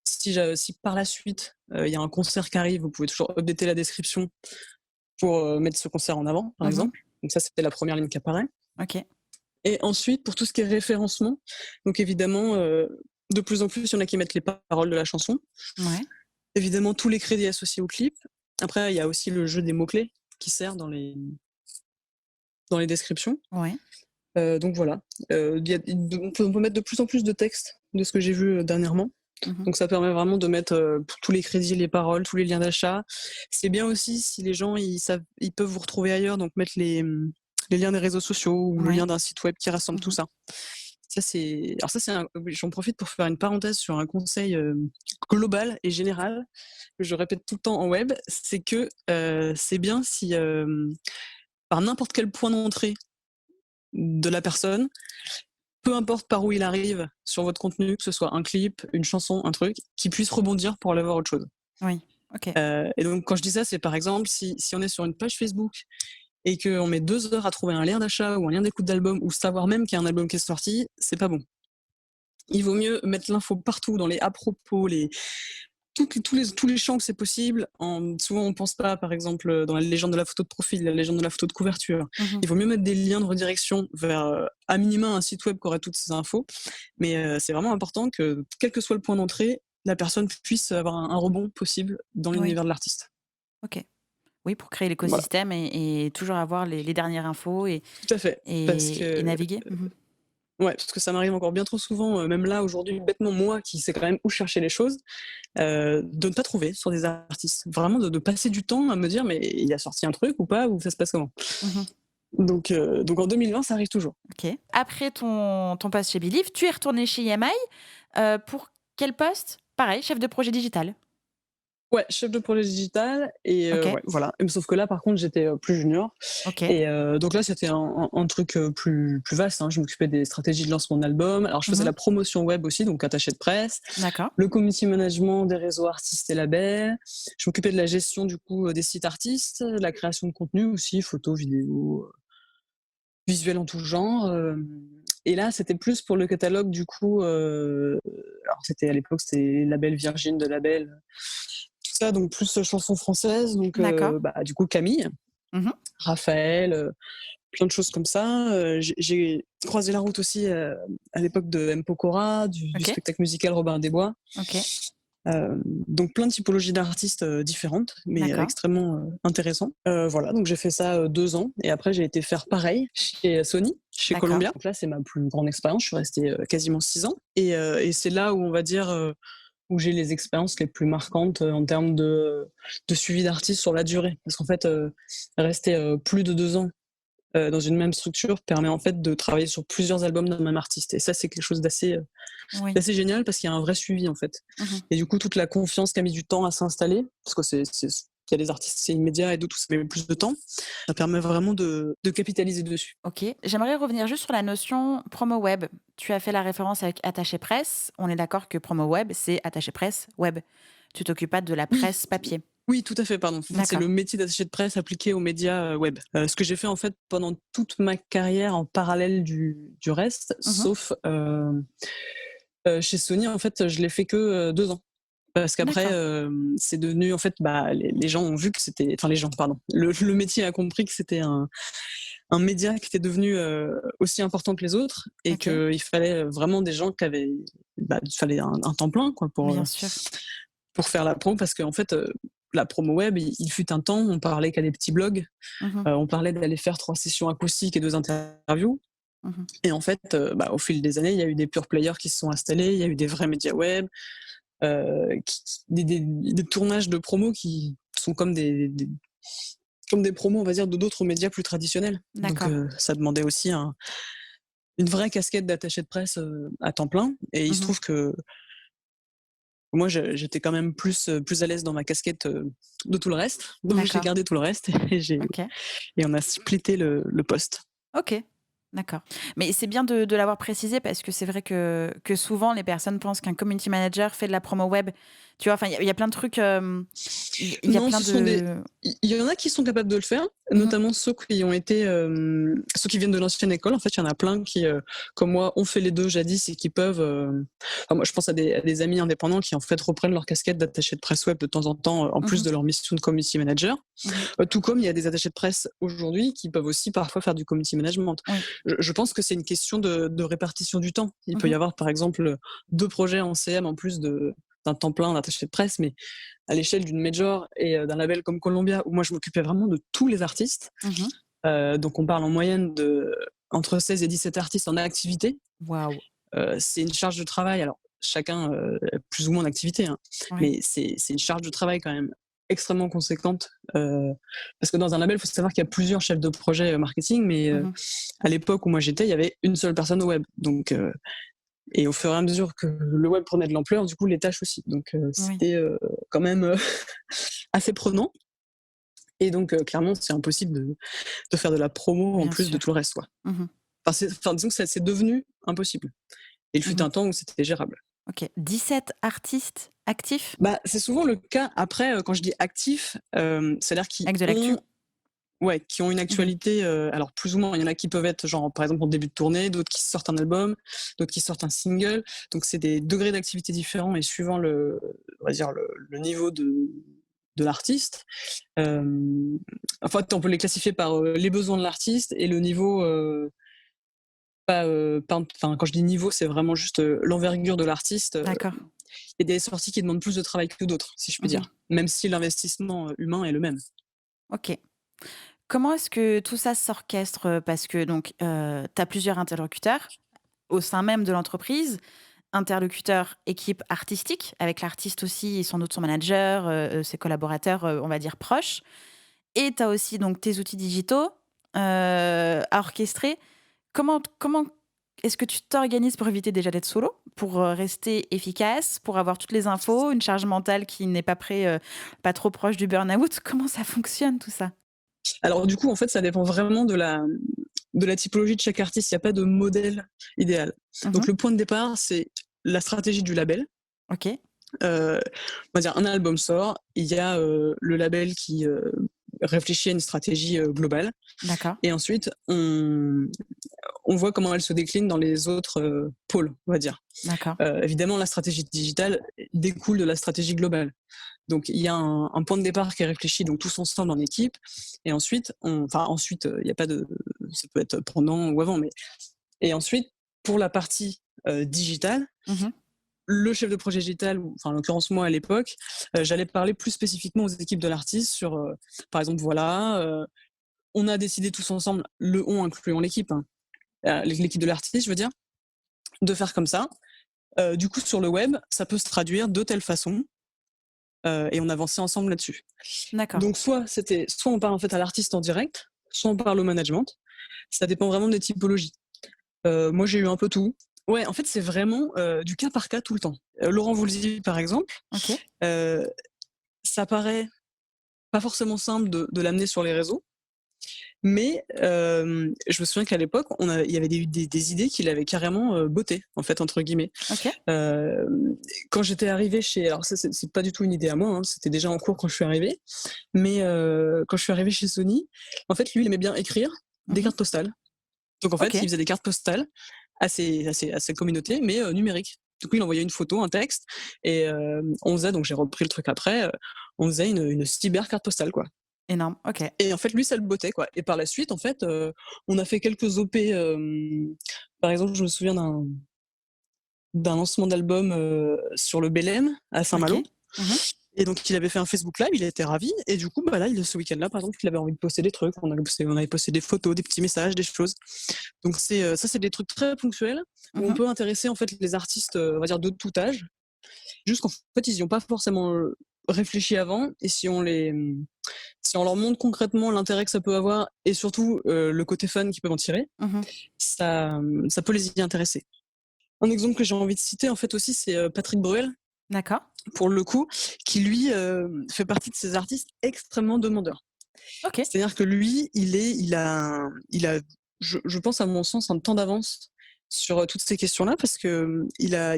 Si par la suite, il y a un concert qui arrive, vous pouvez toujours updater la description pour mettre ce concert en avant, par Mmh. exemple. Donc ça, c'était la première ligne qui apparaît. OK. Et ensuite, pour tout ce qui est référencement, donc évidemment, de plus en plus, il y en a qui mettent les paroles de la chanson. Ouais. Évidemment, tous les crédits associés au clip. Après, il y a aussi le jeu des mots-clés qui sert dans les descriptions. Ouais. Donc voilà, on peut mettre de plus en plus de texte, de ce que j'ai vu dernièrement. Mmh. Donc ça permet vraiment de mettre pour tous les crédits, les paroles, tous les liens d'achat. C'est bien aussi si les gens ils peuvent vous retrouver ailleurs, donc mettre les liens des réseaux sociaux ou le Ouais. lien d'un site web qui rassemble tout Mmh. ça. Oui, j'en profite pour faire une parenthèse sur un conseil global et général que je répète tout le temps en web, c'est que c'est bien si par n'importe quel point d'entrée de la personne, peu importe par où il arrive sur votre contenu, que ce soit un clip, une chanson, un truc, qui puisse rebondir pour aller voir autre chose. Oui. OK. Et donc quand je dis ça, c'est par exemple si on est sur une page Facebook et qu'on met 2 heures à trouver un lien d'achat ou un lien d'écoute d'album ou savoir même qu'il y a un album qui est sorti, c'est pas bon. Il vaut mieux mettre l'info partout dans les à propos, tous les champs que c'est possible. Souvent, on pense pas, par exemple, dans la légende de la photo de profil, la légende de la photo de couverture. Mmh. Il vaut mieux mettre des liens de redirection vers, à minima, un site web qui aurait toutes ces infos. Mais c'est vraiment important que, quel que soit le point d'entrée, la personne puisse avoir un rebond possible dans Oui. l'univers de l'artiste. OK. Oui, pour créer Voilà, l'écosystème et toujours avoir les dernières infos et tout à fait. Parce et que naviguer. Mmh. ouais, parce que ça m'arrive encore bien trop souvent, même là, aujourd'hui, bêtement, moi qui sais quand même où chercher les choses, de ne pas trouver sur des artistes. Vraiment de passer du temps à me dire: «Mais il a sorti un truc ou pas? Ou ça se passe comment?» Mmh. Donc en 2020, ça arrive toujours. OK. Après ton poste chez Believe, tu es retourné chez EMI, pour quel poste? Pareil, chef de projet digital? Ouais, chef de projet digital et OK. ouais, voilà. Sauf que là, par contre, j'étais, plus junior OK. et donc là, c'était un truc, plus vaste, hein. Je m'occupais des stratégies de lancement d'album. Alors je faisais Mmh. la promotion web aussi, donc attaché de presse, D'accord. le community management des réseaux artistes et labels. Je m'occupais de la gestion, du coup, des sites artistes, de la création de contenu aussi, photos, vidéos, visuels en tout genre, et là, c'était plus pour le catalogue du coup, alors c'était à l'époque, c'était Label Virgin de Label, tout ça, donc plus chansons françaises, donc D'accord. du coup Camille, Mmh. Raphaël, plein de choses comme ça. J'ai croisé la route aussi, à l'époque de M. Pokora, du OK. spectacle musical Robin des Bois. OK. Donc plein de typologies d'artistes, différentes, mais D'accord. extrêmement, intéressant. Voilà, donc j'ai fait ça, 2 ans et après j'ai été faire pareil chez Sony, chez D'accord. Columbia. Donc là, c'est ma plus grande expérience, je suis restée, quasiment 6 ans et c'est là où on va dire, où j'ai les expériences les plus marquantes, en termes de suivi d'artistes sur la durée. Parce qu'en fait, rester, plus de 2 ans dans une même structure permet en fait de travailler sur plusieurs albums d'un même artiste et ça, c'est quelque chose Oui. d'assez génial parce qu'il y a un vrai suivi en fait. Mmh. Et du coup, toute la confiance qui a mis du temps à s'installer, parce que il y a des artistes, c'est immédiat et d'autres, ça met plus de temps. Ça permet vraiment de capitaliser dessus. OK. J'aimerais revenir juste sur la notion promo web. Tu as fait la référence avec attaché presse. On est d'accord que promo web, c'est attaché presse web. Tu t'occupes pas de la Oui, presse papier? oui, tout à fait, pardon. En fait, c'est D'accord. le métier d'attaché de presse appliqué aux médias web. Ce que j'ai fait en fait pendant toute ma carrière en parallèle du reste, Mmh. sauf chez Sony, en fait, je l'ai fait que 2 ans. Parce qu'après, D'accord. c'est devenu en fait, les gens ont vu que c'était, enfin les gens, pardon, le métier a compris que c'était un média qui était devenu aussi important que les autres et OK. qu'il fallait vraiment des gens qui avaient, il fallait un temps plein quoi Bien sûr. pour faire la promo parce qu'en fait, la promo web, il fut un temps, on parlait qu'à des petits blogs, Mmh. on parlait d'aller faire 3 sessions acoustiques et 2 interviews Mmh. et en fait, au fil des années, il y a eu des pure players qui se sont installés, il y a eu des vrais médias web, des tournages de promos qui sont comme des promos, on va dire, de d'autres médias plus traditionnels. Donc D'accord. ça demandait aussi une vraie casquette d'attaché de presse, à temps plein et il se Mmh. trouve que moi j'étais quand même plus à l'aise dans ma casquette, de tout le reste. Donc j'ai D'accord. gardé tout le reste OK. et on a splitté le poste. OK. D'accord. Mais c'est bien de l'avoir précisé parce que c'est vrai que souvent les personnes pensent qu'un community manager fait de la promo web, Tu vois? Enfin, il y a plein de trucs, il y a Non, plein ce sont des de il y en a qui sont capables de le faire, mmh notamment ceux qui ont été, ceux qui viennent de l'ancienne école. En fait, il y en a plein qui, comme moi, ont fait les 2 jadis et qui peuvent, enfin moi je pense à des amis indépendants qui en fait reprennent leur casquette d'attaché de presse web de temps en temps, en plus mh. de leur mission de community manager. Mmh. Tout comme il y a des attachés de presse aujourd'hui qui peuvent aussi parfois faire du community management. Oui. Je pense que c'est une question de répartition du temps. Il peut y Mmh. avoir par exemple, 2 projets en CM en plus d'un temps plein d'attaché de presse, mais à l'échelle d'une major et d'un label comme Columbia, où moi je m'occupais vraiment de tous les artistes. Mmh. Donc on parle en moyenne de entre 16 et 17 artistes en activité. Waouh! C'est une charge de travail, alors chacun plus ou moins en activité, hein, Ouais. mais c'est une charge de travail quand même extrêmement conséquente. Parce que dans un label, il faut savoir qu'il y a plusieurs chefs de projet marketing, mais Mmh. à l'époque où moi j'étais, il y avait une seule personne au web. Donc, et au fur et à mesure que le web prenait de l'ampleur, du coup les tâches aussi. Donc Oui, c'était quand même assez prenant. Et donc clairement, c'est impossible de faire de la promo en bien plus de sûr. tout le reste, quoi. Mmh. Enfin, disons que c'est devenu impossible. Et il fut Mmh. un temps où c'était gérable. OK. 17 artistes actifs Bah, c'est souvent le cas après, quand je dis actifs, c'est-à-dire qui avec de l'actu? ont ouais, qui ont une Mmh. actualité, alors plus ou moins, il y en a qui peuvent être genre, par exemple, en début de tournée, d'autres qui sortent un album, d'autres qui sortent un single. Donc c'est des degrés d'activité différents et suivant on va dire le niveau de l'artiste. En fait, on peut les classifier par, les besoins de l'artiste et le niveau, pas enfin, quand je dis niveau, c'est vraiment juste, l'envergure de l'artiste. D'accord. Il y a des sorties qui demandent plus de travail que d'autres, si je puis Mmh. dire, même si l'investissement, humain est le même. OK. Comment est-ce que tout ça s'orchestre? Parce que donc, tu as plusieurs interlocuteurs au sein même de l'entreprise. Interlocuteur, équipe artistique, avec l'artiste aussi et sans doute son manager, ses collaborateurs, on va dire proches. Et tu as aussi donc tes outils digitaux, à orchestrer. Comment est-ce que tu t'organises pour éviter déjà d'être solo? Pour, rester efficace, pour avoir toutes les infos, une charge mentale qui n'est pas trop proche du burn-out? Comment ça fonctionne tout ça? Alors du coup, en fait, ça dépend vraiment de la typologie de chaque artiste. Il y a pas de modèle idéal. Donc Mmh. le point de départ, c'est la stratégie du label. OK, On va dire un album sort, il y a, le label qui, réfléchit à une stratégie, globale d'accord, et ensuite on voit comment elle se décline dans les autres, pôles, on va dire. d'accord. Évidemment, la stratégie digitale découle de la stratégie globale. Donc il y a un point de départ qui est réfléchi, donc tous ensemble en équipe et ensuite ensuite, il y a pas de ça peut être pendant ou avant, mais et ensuite pour la partie, digitale, Mmh. le chef de projet digital ou enfin en l'occurrence moi à l'époque, j'allais parler plus spécifiquement aux équipes de l'artiste sur, par exemple voilà, on a décidé tous ensemble, le on incluant l'équipe, hein, l'équipe de l'artiste je veux dire, de faire comme ça. Du coup sur le web, ça peut se traduire de telle façon, et on avançait ensemble là-dessus. D'accord. Donc soit on parle en fait à l'artiste en direct, soit on parle au management. Ça dépend vraiment des typologies. Moi j'ai eu un peu tout. Ouais, en fait c'est vraiment, du cas par cas tout le temps. Laurent Voulzy par exemple, OK. heu, ça paraît pas forcément simple de l'amener sur les réseaux, mais je me souviens qu'à l'époque il y avait des idées qu'il avait carrément, «bottées» en fait entre guillemets. OK. Quand j'étais arrivée chez alors ça c'est pas du tout une idée à moi, hein, c'était déjà en cours quand je suis arrivée, mais quand je suis arrivée chez Sony, en fait lui il aimait bien écrire des Mmh. cartes postales. Donc en fait, il OK. faisait des cartes postales à ses communautés, mais numériques. Du coup, il envoyait une photo, un texte et on faisait donc j'ai repris le truc après, on faisait une cyber carte postale, quoi. Énorme. OK. Et en fait, lui, ça le bottait, quoi. Et par la suite, en fait, on a fait quelques OP, par exemple, je me souviens d'un lancement d'album, sur le Bélem à OK. Saint-Malo. Mmh. Et donc il avait fait un Facebook Live, il était ravi et du coup, bah, là, ce week-end-là, par exemple, il avait envie de poster des trucs. On avait posté des photos, des petits messages, des choses. Donc ça, c'est des trucs très ponctuels où on Mmh. peut intéresser, en fait, les artistes, on va dire de tout âge. Juste qu'en fait, ils y ont pas forcément, réfléchi avant et si on leur montre concrètement l'intérêt que ça peut avoir et surtout, le côté fun qu'ils peuvent en tirer, Mmh. ça peut les y intéresser. Un exemple que j'ai envie de citer, en fait, aussi, c'est, Patrick Bruel, D'accord. pour le coup, qui lui, fait partie de ces artistes extrêmement demandeurs. OK. C'est-à-dire que lui, il a, je pense à mon sens, un temps d'avance sur, toutes ces questions-là parce que, il a,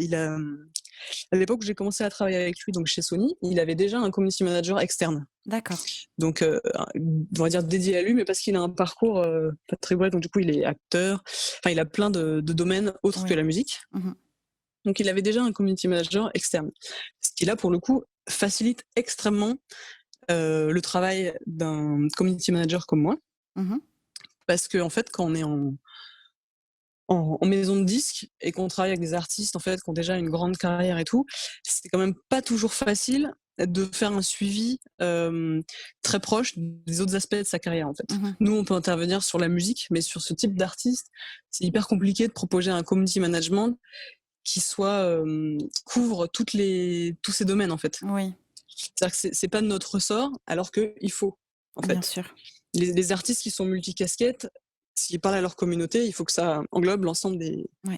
À l'époque où j'ai commencé à travailler avec lui, donc chez Sony, il avait déjà un community manager externe. D'accord. Donc, on va dire dédié à lui, mais parce qu'il a un parcours pas très bref, donc du coup, il est acteur. Enfin, il a plein de domaines autres que Oui. la musique. Mmh. Donc, il avait déjà un community manager externe. Ce qui, là, pour le coup, facilite extrêmement le travail d'un community manager comme moi. Mmh. Parce que, en fait, quand on est en maison de disques et qu'on travaille avec des artistes en fait qui ont déjà une grande carrière et tout, c'est quand même pas toujours facile de faire un suivi très proche des autres aspects de sa carrière en fait. Mmh. Nous, on peut intervenir sur la musique, mais sur ce type d'artiste, c'est hyper compliqué de proposer un community management qui qui couvre tous ces domaines en fait. Oui, C'est-à-dire que c'est pas de notre ressort, alors qu'il faut en bien fait. sûr. Les artistes qui sont multicasquettes, s'ils parlent à leur communauté, il faut que ça englobe Ouais, des gens.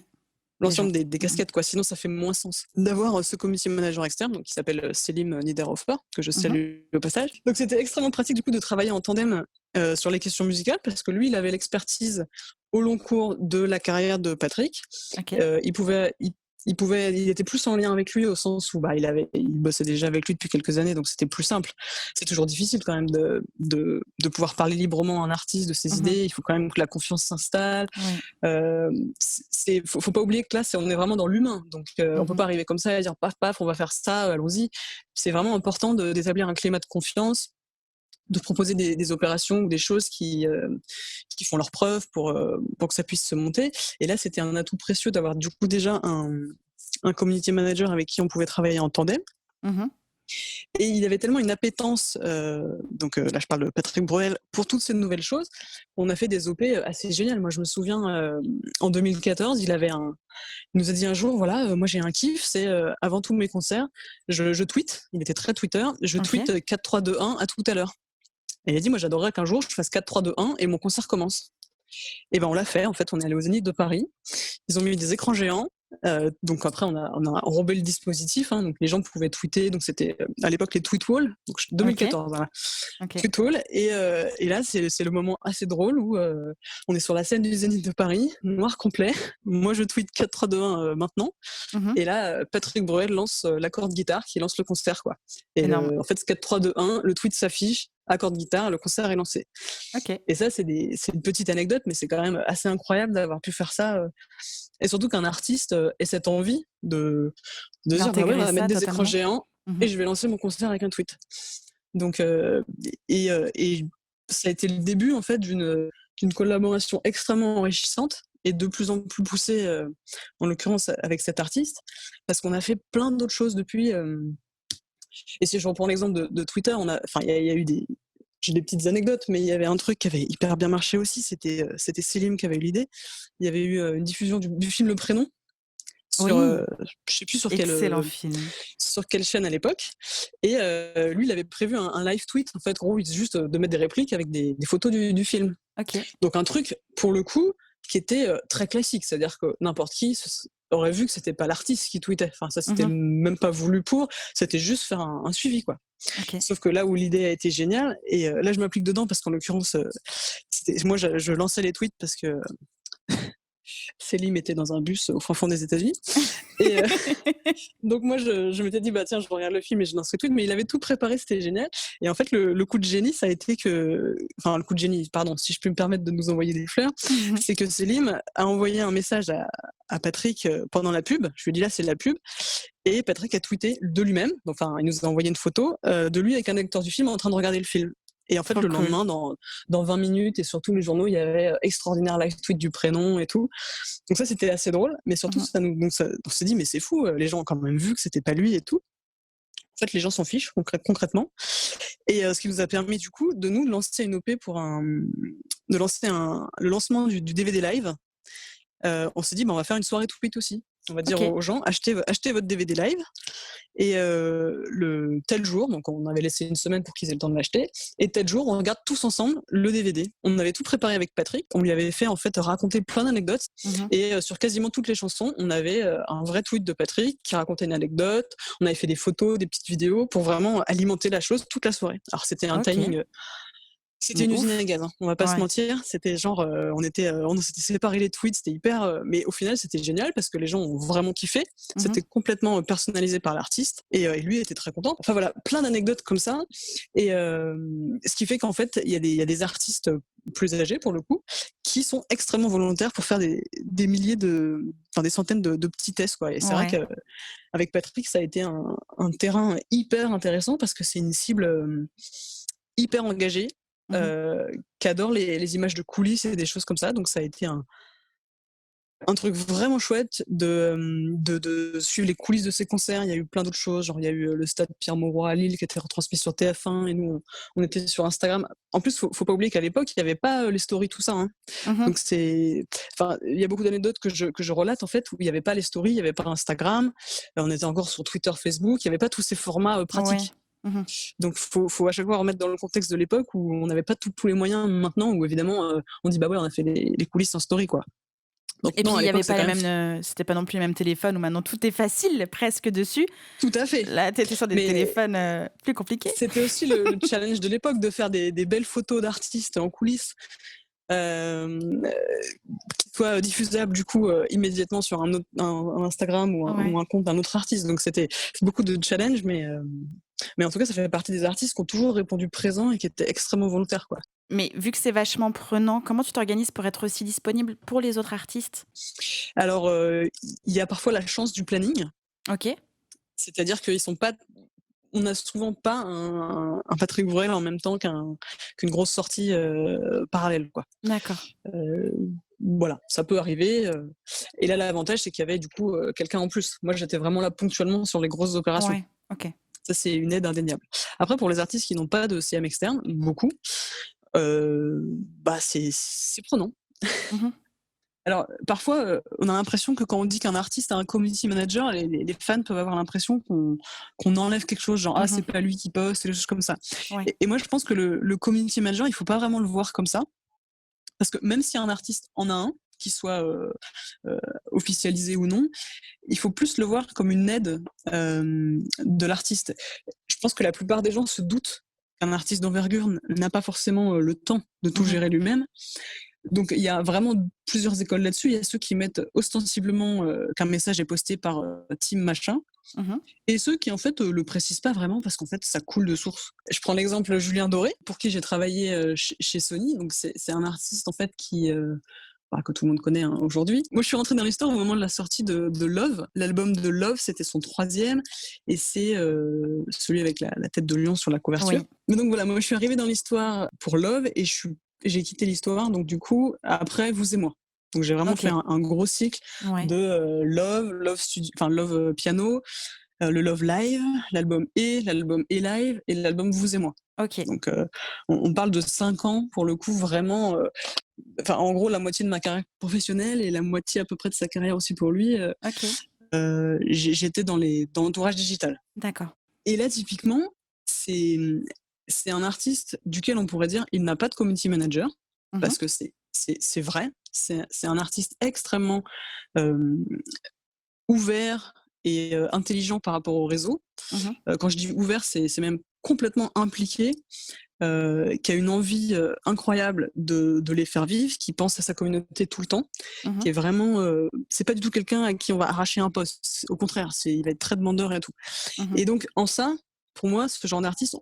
l'ensemble des Mmh. casquettes, quoi. Sinon, ça fait moins sens. D'avoir ce community manager externe, donc, qui s'appelle Selim Niederhofer, que je Mmh. salue au passage. Donc, c'était extrêmement pratique, du coup, de travailler en tandem sur les questions musicales, parce que lui, il avait l'expertise au long cours de la carrière de Patrick. OK. Il était plus en lien avec lui au sens où il bossait déjà avec lui depuis quelques années, donc c'était plus simple. C'est toujours difficile quand même de pouvoir parler librement à un artiste de ses Mmh. idées. Il faut quand même que la confiance s'installe. Oui. Faut pas oublier que là, on est vraiment dans l'humain, donc on peut Mmh. pas arriver comme ça et dire paf paf, on va faire ça, allons-y. C'est vraiment important d'établir un climat de confiance, de proposer des opérations ou des choses qui font leurs preuves pour que ça puisse se monter. Et là, c'était un atout précieux d'avoir du coup déjà un community manager avec qui on pouvait travailler en tandem. Mmh. Et il avait tellement une appétence, là je parle de Patrick Bruel, pour toutes ces nouvelles choses, on a fait des OP assez géniales. Moi je me souviens, en 2014, il nous a dit un jour, voilà, moi j'ai un kiff, c'est avant tous mes concerts, je tweete, il était très Twitter, je OK. tweete 4, 3, 2, 1 à tout à l'heure. Et il a dit, moi j'adorerais qu'un jour je fasse 4, 3, 2, 1 et mon concert commence. Et ben on l'a fait, en fait, on est allé au Zénith de Paris, ils ont mis des écrans géants. Donc après, on a enrobé le dispositif, hein, donc les gens pouvaient tweeter. Donc c'était à l'époque les tweet walls, donc OK. 2014, voilà. OK. Tweet wall. Et là, c'est le moment assez drôle où on est sur la scène du Zénith de Paris, noir complet. Moi, je tweet 4, 3, 2, 1 maintenant. Mmh. Et là, Patrick Bruel lance l'accord de guitare qui lance le concert, quoi. Et Énorme. en fait, 4, 3, 2, 1, le tweet s'affiche, accord de guitare, le concert est lancé. OK. Et ça, c'est une petite anecdote, mais c'est quand même assez incroyable d'avoir pu faire ça. Et surtout qu'un artiste ait cette envie de dire, bah ouais, on D'intégrer va mettre ça des écrans totalement. géants Mmh. et je vais lancer mon concert avec un tweet. Donc, et ça a été le début, en fait, d'une collaboration extrêmement enrichissante et de plus en plus poussée, en l'occurrence avec cet artiste, parce qu'on a fait plein d'autres choses depuis. Et si je reprends l'exemple de Twitter, il y a eu j'ai des petites anecdotes, mais il y avait un truc qui avait hyper bien marché aussi, c'était Selim qui avait eu l'idée. Il y avait eu une diffusion du film Le Prénom sur, Oui, je sais plus excellent film. sur quelle chaîne à l'époque. Et lui, il avait prévu un live tweet, en fait, gros, juste de mettre des répliques avec des photos du film. OK. Donc un truc, pour le coup, qui était très classique, c'est-à-dire que n'importe qui aurait vu que c'était pas l'artiste qui tweetait. Enfin, ça, c'était Mmh. même pas voulu c'était juste faire un suivi, quoi. OK. Sauf que là où l'idée a été géniale, et là je m'applique dedans parce qu'en l'occurrence, moi je lançais les tweets parce que Selim était dans un bus au fin fond des États-Unis. Et donc moi je m'étais dit, bah tiens, je regarde le film et je lance le tweet, mais il avait tout préparé, c'était génial. Et en fait, le coup de génie, ça a été le coup de génie, pardon, si je puis me permettre de nous envoyer des fleurs, Mmh. c'est que Selim a envoyé un message à Patrick pendant la pub. Je lui ai dit, là, c'est la pub. Et Patrick a tweeté de lui-même, enfin, il nous a envoyé une photo de lui avec un acteur du film en train de regarder le film. Et en fait, Trop le cool. lendemain, dans 20 minutes et sur tous les journaux, il y avait extraordinaire live tweet du prénom et tout. Donc ça, c'était assez drôle, mais surtout, Mmh. on s'est dit, mais c'est fou, les gens ont quand même vu que c'était pas lui et tout. En fait, les gens s'en fichent concrètement. Et ce qui nous a permis, du coup, de nous lancer une OP de lancer le lancement du DVD live. On s'est dit, bah, on va faire une soirée tweet aussi. On va dire OK. aux gens, achetez votre DVD live. Et le tel jour, donc on avait laissé une semaine pour qu'ils aient le temps de l'acheter, et tel jour, on regarde tous ensemble le DVD. On avait tout préparé avec Patrick, on lui avait fait en fait raconter plein d'anecdotes, Mmh. et sur quasiment toutes les chansons, on avait un vrai tweet de Patrick qui racontait une anecdote, on avait fait des photos, des petites vidéos pour vraiment alimenter la chose toute la soirée. Alors c'était un OK. timing C'était Mais une usine ouf. à gaz, hein, on va pas se Ouais. mentir. C'était genre, on s'était séparés les tweets, c'était hyper, mais au final, c'était génial parce que les gens ont vraiment kiffé. Mmh. C'était complètement, personnalisé par l'artiste et lui était très content. Enfin voilà, plein d'anecdotes comme ça et ce qui fait qu'en fait, il y a des artistes, plus âgés pour le coup, qui sont extrêmement volontaires pour faire des milliers des centaines de petits tests, quoi et c'est vrai Ouais. qu'avec Patrick, ça a été un terrain hyper intéressant parce que c'est une cible, hyper engagée, Mmh. heu, qui adore les images de coulisses et des choses comme ça. Donc ça a été un truc vraiment chouette de suivre les coulisses de ces concerts. Il y a eu plein d'autres choses, genre il y a eu, le stade Pierre-Mauroy à Lille qui était retransmis sur TF1 et nous on était sur Instagram. En plus, faut pas oublier qu'à l'époque, il y avait pas, les stories, tout ça, hein. Mmh. Donc il y a beaucoup d'anecdotes que je relate en fait, où il y avait pas les stories, il y avait pas Instagram, on était encore sur Twitter, Facebook, il y avait pas tous ces formats, Ouais. pratiques. Mmh. Donc faut à chaque fois remettre dans le contexte de l'époque où on n'avait pas tous les moyens maintenant, où évidemment, on dit: «Bah ouais, on a fait les coulisses en story, quoi». Donc Et puis non, à il y avait l'époque, c'est pas quand les même mêmes, c'était pas non plus les mêmes téléphones où maintenant tout est facile presque dessus. tout à fait. Là, tu étais sur des Mais téléphones, plus compliqués. c'était aussi le challenge de l'époque de faire des belles photos d'artistes en coulisses, hem, qui soient diffusables du coup, immédiatement sur un Instagram ou Ouais. un compte d'un autre artiste. Donc c'est beaucoup de challenge, mais en tout cas, ça fait partie des artistes qui ont toujours répondu présent et qui étaient extrêmement volontaires, quoi. Mais vu que c'est vachement prenant, comment tu t'organises pour être aussi disponible pour les autres artistes? Alors, il y a parfois la chance du planning, OK, c'est-à-dire qu'ils sont pas on n'a souvent pas un Patrick Bruel en même temps qu'une grosse sortie, parallèle, quoi. d'accord. Heu, voilà, ça peut arriver, et là, l'avantage, c'est qu'il y avait du coup, quelqu'un en plus. Moi, j'étais vraiment là ponctuellement sur les grosses opérations. Ouais, OK. Ça, c'est une aide indéniable. Après, pour les artistes qui n'ont pas de CM externe, beaucoup, bah, c'est prenant. Mmh. Alors, parfois, on a l'impression que quand on dit qu'un artiste a un community manager, les fans peuvent avoir l'impression qu'on enlève quelque chose, genre: «Ah, c'est Mmh. pas lui qui poste», et des choses comme ça. Ouais. Et moi, je pense que le community manager, il faut pas vraiment le voir comme ça, parce que même si un artiste en a un, qui soit, heu, officialisé ou non, il faut plus le voir comme une aide, de l'artiste. Je pense que la plupart des gens se doutent qu'un artiste d'envergure n'a pas forcément, le temps de tout Mmh. gérer lui-même. Donc il y a vraiment plusieurs écoles là-dessus. Il y a ceux qui mettent ostensiblement, qu'un message est posté par, team machin, Mmh. et ceux qui en fait, le précisent pas vraiment parce qu'en fait ça coule de source. Je prends l'exemple Julien Doré, pour qui j'ai travaillé, chez Sony. Donc c'est un artiste en fait que tout le monde connaît, hein, aujourd'hui. Moi, je suis rentrée dans l'histoire au moment de la sortie de Love. L'album de Love, c'était son troisième, et c'est, celui avec la tête de lion sur la couverture. Oui. Mais donc voilà, moi, je suis arrivée dans l'histoire pour Love, et j'ai quitté l'histoire, donc du coup, après Vous et moi. Donc j'ai vraiment fait OK. un gros cycle Ouais. de, Love piano, le Love Live, l'album et Live et l'album Vous et moi. OK. Donc on parle de 5 ans pour le coup, vraiment, en gros la moitié de ma carrière professionnelle et la moitié à peu près de sa carrière aussi pour lui, OK. j'étais dans l'entourage digital. D'accord. Et là typiquement, c'est, c'est un artiste duquel on pourrait dire: «Il n'a pas de community manager», Mmh. parce que c'est vrai. C'est un artiste extrêmement, hem, ouvert et intelligent par rapport au réseau. Mmh. Quand je dis ouvert, c'est même complètement impliqué, qui a une envie, incroyable de les faire vivre, qui pense à sa communauté tout le temps, Mmh. qui est vraiment, c'est pas du tout quelqu'un à qui on va arracher un poste. Au contraire, il va être très demandeur et tout. Mmh. Et donc en ça, pour moi, ce genre d'artiste,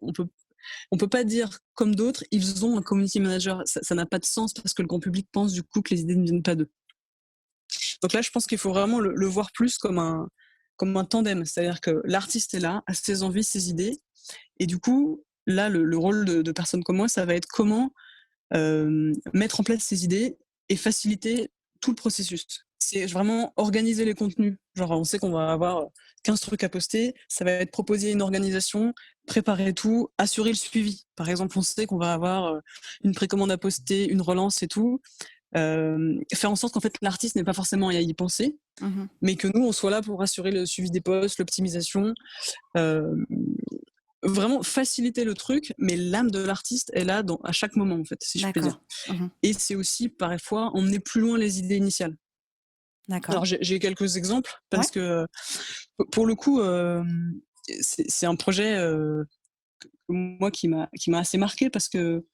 on peut pas dire comme d'autres, ils ont un community manager. Ça n'a pas de sens parce que le grand public pense du coup que les idées ne viennent pas d'eux. Donc là, je pense qu'il faut vraiment le voir plus comme un tandem. C'est-à-dire que l'artiste est là, a ses envies, ses idées, et du coup, là, le rôle de personnes comme moi, ça va être comment, mettre en place ces idées et faciliter tout le processus. C'est vraiment organiser les contenus. Genre, on sait qu'on va avoir 15 trucs à poster, ça va être proposer une organisation, préparer tout, assurer le suivi. Par exemple, on sait qu'on va avoir, une précommande à poster, une relance et tout. Faire en sorte qu'en fait, l'artiste n'ait pas forcément à y penser, Mmh. mais que nous, on soit là pour assurer le suivi des posts, l'optimisation, hem, vraiment faciliter le truc, mais l'âme de l'artiste est là à chaque moment, en fait, si je puis dire. D'accord. Mmh. Et c'est aussi parfois emmener plus loin les idées initiales. D'accord. Alors j'ai quelques exemples Ouais. parce que, pour le coup, c'est un projet, moi qui m'a assez marqué parce que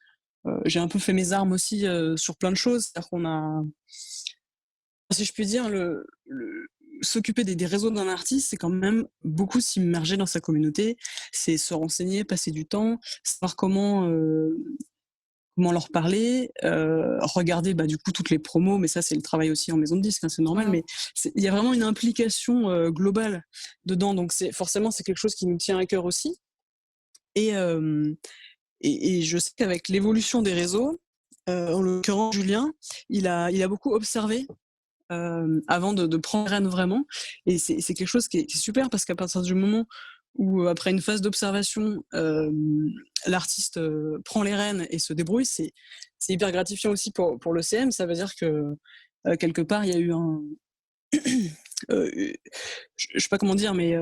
j'ai un peu fait mes armes aussi sur plein de choses. C'est-à-dire qu'on a, si je puis dire, s'occuper des réseaux d'un artiste, c'est quand même beaucoup s'immerger dans sa communauté, c'est se renseigner, passer du temps, savoir comment leur parler, regarder du coup toutes les promos, mais ça c'est le travail aussi en maison de disque, hein, c'est normal, Mmh. mais il y a vraiment une implication globale dedans, donc forcément c'est quelque chose qui nous tient à cœur aussi. Et, et je sais qu'avec l'évolution des réseaux, en l'occurrence Julien, il a beaucoup observé avant de prendre les rênes vraiment. Et c'est quelque chose qui est super parce qu'à partir du moment où, après une phase d'observation, l'artiste prend les rênes et se débrouille, c'est hyper gratifiant aussi pour le CM. Ça veut dire que quelque part, il y a eu un. Je sais pas comment dire, mais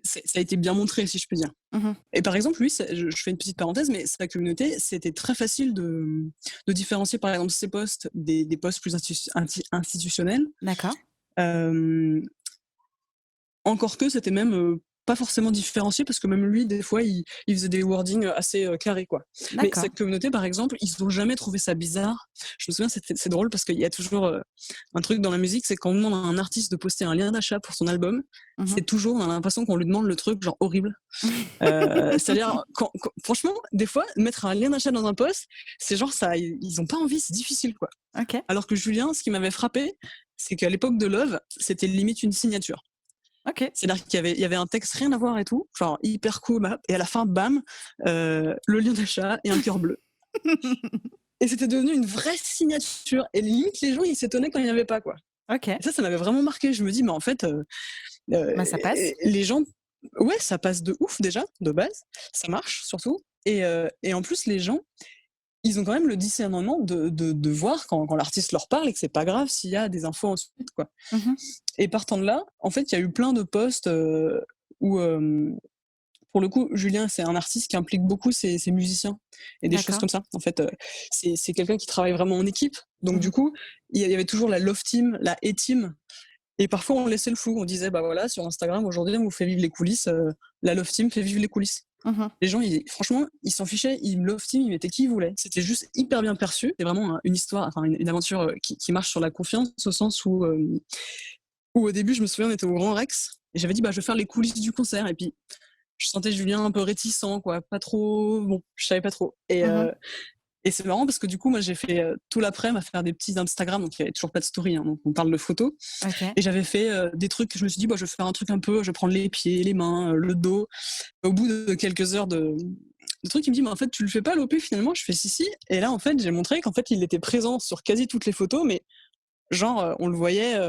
ça a été bien montré, si je peux dire. Mmh. Et par exemple, lui, je fais une petite parenthèse, mais sa communauté, c'était très facile de différencier, par exemple, ses posts des posts plus institutionnels. D'accord. Euh, Encore que c'était même pas forcément différencié parce que même lui, des fois, il faisait des wordings assez carrés, quoi. Mais D'accord. sa communauté, par exemple, ils n'ont jamais trouvé ça bizarre. Je me souviens, c'est drôle parce qu'il y a toujours un truc dans la musique, c'est quand on demande à un artiste de poster un lien d'achat pour son album, Mmh. c'est toujours, on a l'impression qu'on lui demande le truc genre horrible. C'est-à-dire, franchement, des fois, mettre un lien d'achat dans un post, c'est genre ça, ils ont pas envie, c'est difficile, quoi. OK. Alors que Julien, ce qui m'avait frappé, c'est qu'à l'époque de Love, c'était limite une signature. OK. C'est-à-dire qu'il y avait un texte rien à voir et tout, genre hyper cool, et à la fin, bam, le lien d'achat et un cœur bleu. Et c'était devenu une vraie signature. Et limite, les gens, ils s'étonnaient quand il n'y en avait pas, quoi. OK. Et ça m'avait vraiment marqué. Je me dis, mais en fait, Ça passe. les gens, ouais, ça passe de ouf déjà, de base. Ça marche surtout. Et en plus, les gens, ils ont quand même le discernement de voir quand l'artiste leur parle et que c'est pas grave s'il y a des infos ensuite, quoi. Mmh. Et partant de là, en fait, il y a eu plein de posts où, pour le coup, Julien, c'est un artiste qui implique beaucoup ses musiciens et des choses D'accord. comme ça. En fait, c'est quelqu'un qui travaille vraiment en équipe. Donc, Mmh. du coup, il y avait toujours la love team, la hate team. Et parfois, on laissait le flou. On disait, bah voilà, sur Instagram, aujourd'hui, on vous fait vivre les coulisses. La love team fait vivre les coulisses. Mmh. Les gens, franchement, ils s'en fichaient. Ils love team, ils mettaient qui ils voulaient. C'était juste hyper bien perçu. C'est vraiment une histoire, enfin, une aventure qui marche sur la confiance, au sens où au début, je me souviens, on était au Grand Rex. Et j'avais dit, bah, je vais faire les coulisses du concert. Et puis, je sentais Julien un peu réticent, quoi, pas trop. Bon, je savais pas trop. Mmh. Et c'est marrant parce que du coup, moi, j'ai fait tout l'après-midi à faire des petits Instagram, donc il n'y avait toujours pas de story, hein, donc on parle de photos. OK. Et j'avais fait des trucs, je me suis dit, bah, je vais faire un truc un peu, je vais prendre les pieds, les mains, le dos. Au bout de quelques heures de trucs, il me dit, mais en fait, tu le fais pas l'OP finalement? Je fais si, si. Et là, en fait, j'ai montré qu'en fait, il était présent sur quasi toutes les photos, mais genre, on le voyait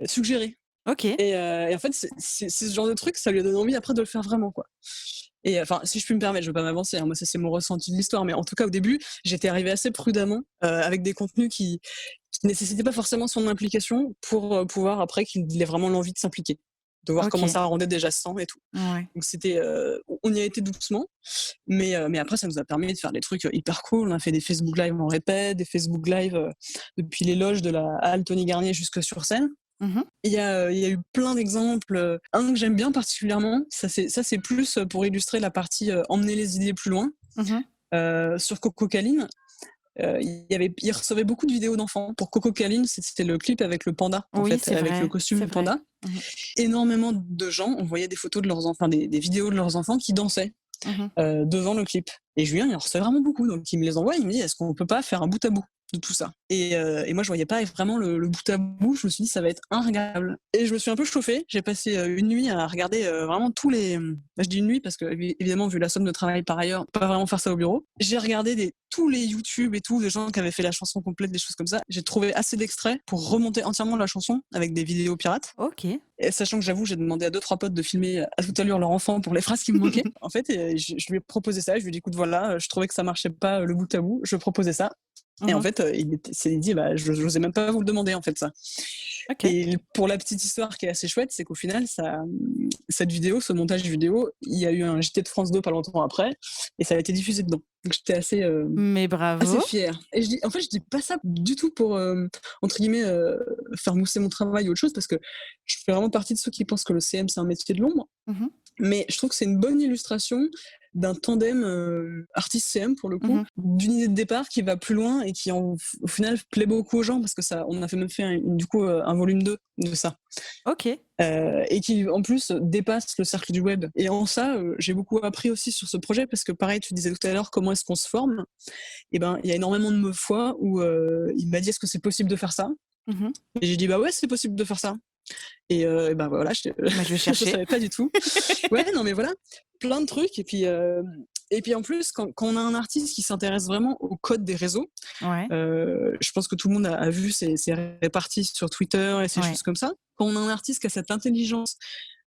suggérer. OK. Et en fait, c'est ce genre de truc, ça lui a donné envie après de le faire vraiment, quoi. Et enfin, si je puis me permettre, je veux pas m'avancer, hein, moi ça c'est mon ressenti de l'histoire, mais en tout cas au début, j'étais arrivée assez prudemment avec des contenus qui nécessitaient pas forcément son implication pour pouvoir après qu'il ait vraiment l'envie de s'impliquer, de voir comment OK. ça rendait déjà sans et tout. Ouais. Donc c'était, on y a été doucement, mais après ça nous a permis de faire des trucs hyper cool. On a fait des Facebook Live en répète, des Facebook Live depuis les loges de la halle Tony Garnier jusque sur scène. Mmh. Il y a eu plein d'exemples. Un que j'aime bien particulièrement, ça c'est plus pour illustrer la partie emmener les idées plus loin. Mmh. Sur Coco Caline, il recevait beaucoup de vidéos d'enfants. Pour Coco Caline, c'était le clip avec le panda, en Oui, fait, c'est avec le vrai, costume c'est du vrai. panda. Mmh. Énormément de gens, on voyait des photos de leurs enfants, des vidéos de leurs enfants qui dansaient Mmh. devant le clip. Et Julien, il en recevait vraiment beaucoup, donc il me les envoie, il me dit, est-ce qu'on peut pas faire un bout à bout de tout ça? Et moi, je voyais pas vraiment le bout à bout. Je me suis dit, ça va être regardable. Et je me suis un peu chauffée. J'ai passé une nuit à regarder vraiment tous les. Je dis une nuit parce que, évidemment, vu la somme de travail par ailleurs, pas vraiment faire ça au bureau. J'ai regardé tous les YouTube et tout, des gens qui avaient fait la chanson complète, des choses comme ça. J'ai trouvé assez d'extraits pour remonter entièrement la chanson avec des vidéos pirates. OK. Et sachant que j'avoue, j'ai demandé à 2-3 potes de filmer à toute allure leur enfant pour les phrases qui me manquaient. En fait, je lui ai proposé ça. Je lui ai dit, écoute, voilà, je trouvais que ça marchait pas le bout à bout. Je proposais ça. Et en Mmh. fait, il s'est dit, bah, je n'osais même pas vous le demander, en fait, ça. OK. Et pour la petite histoire qui est assez chouette, c'est qu'au final, cette vidéo, ce montage vidéo, il y a eu un JT de France 2 pas longtemps après, et ça a été diffusé dedans. Donc j'étais assez Mais bravo. fière. Et en fait, je dis pas ça du tout pour, entre guillemets, faire mousser mon travail ou autre chose, parce que je fais vraiment partie de ceux qui pensent que le CM, c'est un métier de l'ombre. Mmh. Mais je trouve que c'est une bonne illustration d'un tandem artiste CM pour le coup, Mmh. d'une idée de départ qui va plus loin et qui au final plaît beaucoup aux gens parce que ça, on a même fait du coup un volume 2 de ça. OK. Et qui en plus dépasse le cercle du web. Et en ça, j'ai beaucoup appris aussi sur ce projet parce que pareil, tu disais tout à l'heure comment est-ce qu'on se forme. Et ben, il y a énormément de fois où il m'a dit est-ce que c'est possible de faire ça? Mmh. Et j'ai dit bah ouais, c'est possible de faire ça. Et ben voilà, Bah, je vais je chercher. savais pas du tout. Ouais, non mais voilà, plein de trucs. Et puis en plus, quand on a un artiste qui s'intéresse vraiment au code des réseaux, Ouais, je pense que tout le monde a vu ces réparties sur Twitter et ces ouais. choses comme ça. Quand on a un artiste qui a cette intelligence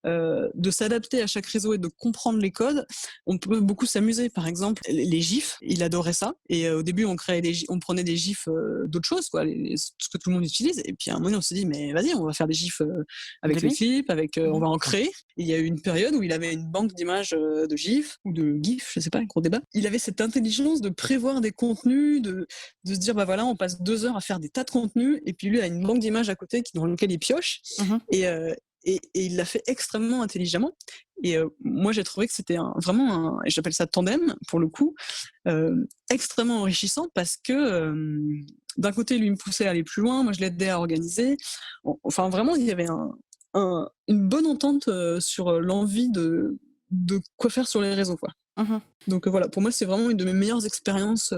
de s'adapter à chaque réseau et de comprendre les codes, on peut beaucoup s'amuser. Par exemple, les gifs, il adorait ça. Et au début, on prenait des gifs d'autres choses, quoi, ce que tout le monde utilise. Et puis à un moment, on s'est dit, mais vas-y, on va faire des gifs De avec les lui? clips, on Mmh. va en créer. Et il y a eu une période où il avait une banque d'images de gifs ou de gifs, je sais pas, un gros débat. Il avait cette intelligence de prévoir des contenus, de se dire, bah voilà, on passe 2 heures à faire des tas de contenus. Et puis lui a une banque d'images à côté dans lequel il pioche. Mmh. Et, et il l'a fait extrêmement intelligemment. Et moi, j'ai trouvé que c'était vraiment et j'appelle ça tandem, pour le coup, extrêmement enrichissant parce que d'un côté, lui me poussait à aller plus loin, moi je l'aidais à organiser. Enfin, vraiment, il y avait une bonne entente sur l'envie de quoi faire sur les réseaux, quoi. Mmh. Donc voilà, pour moi, c'est vraiment une de mes meilleures expériences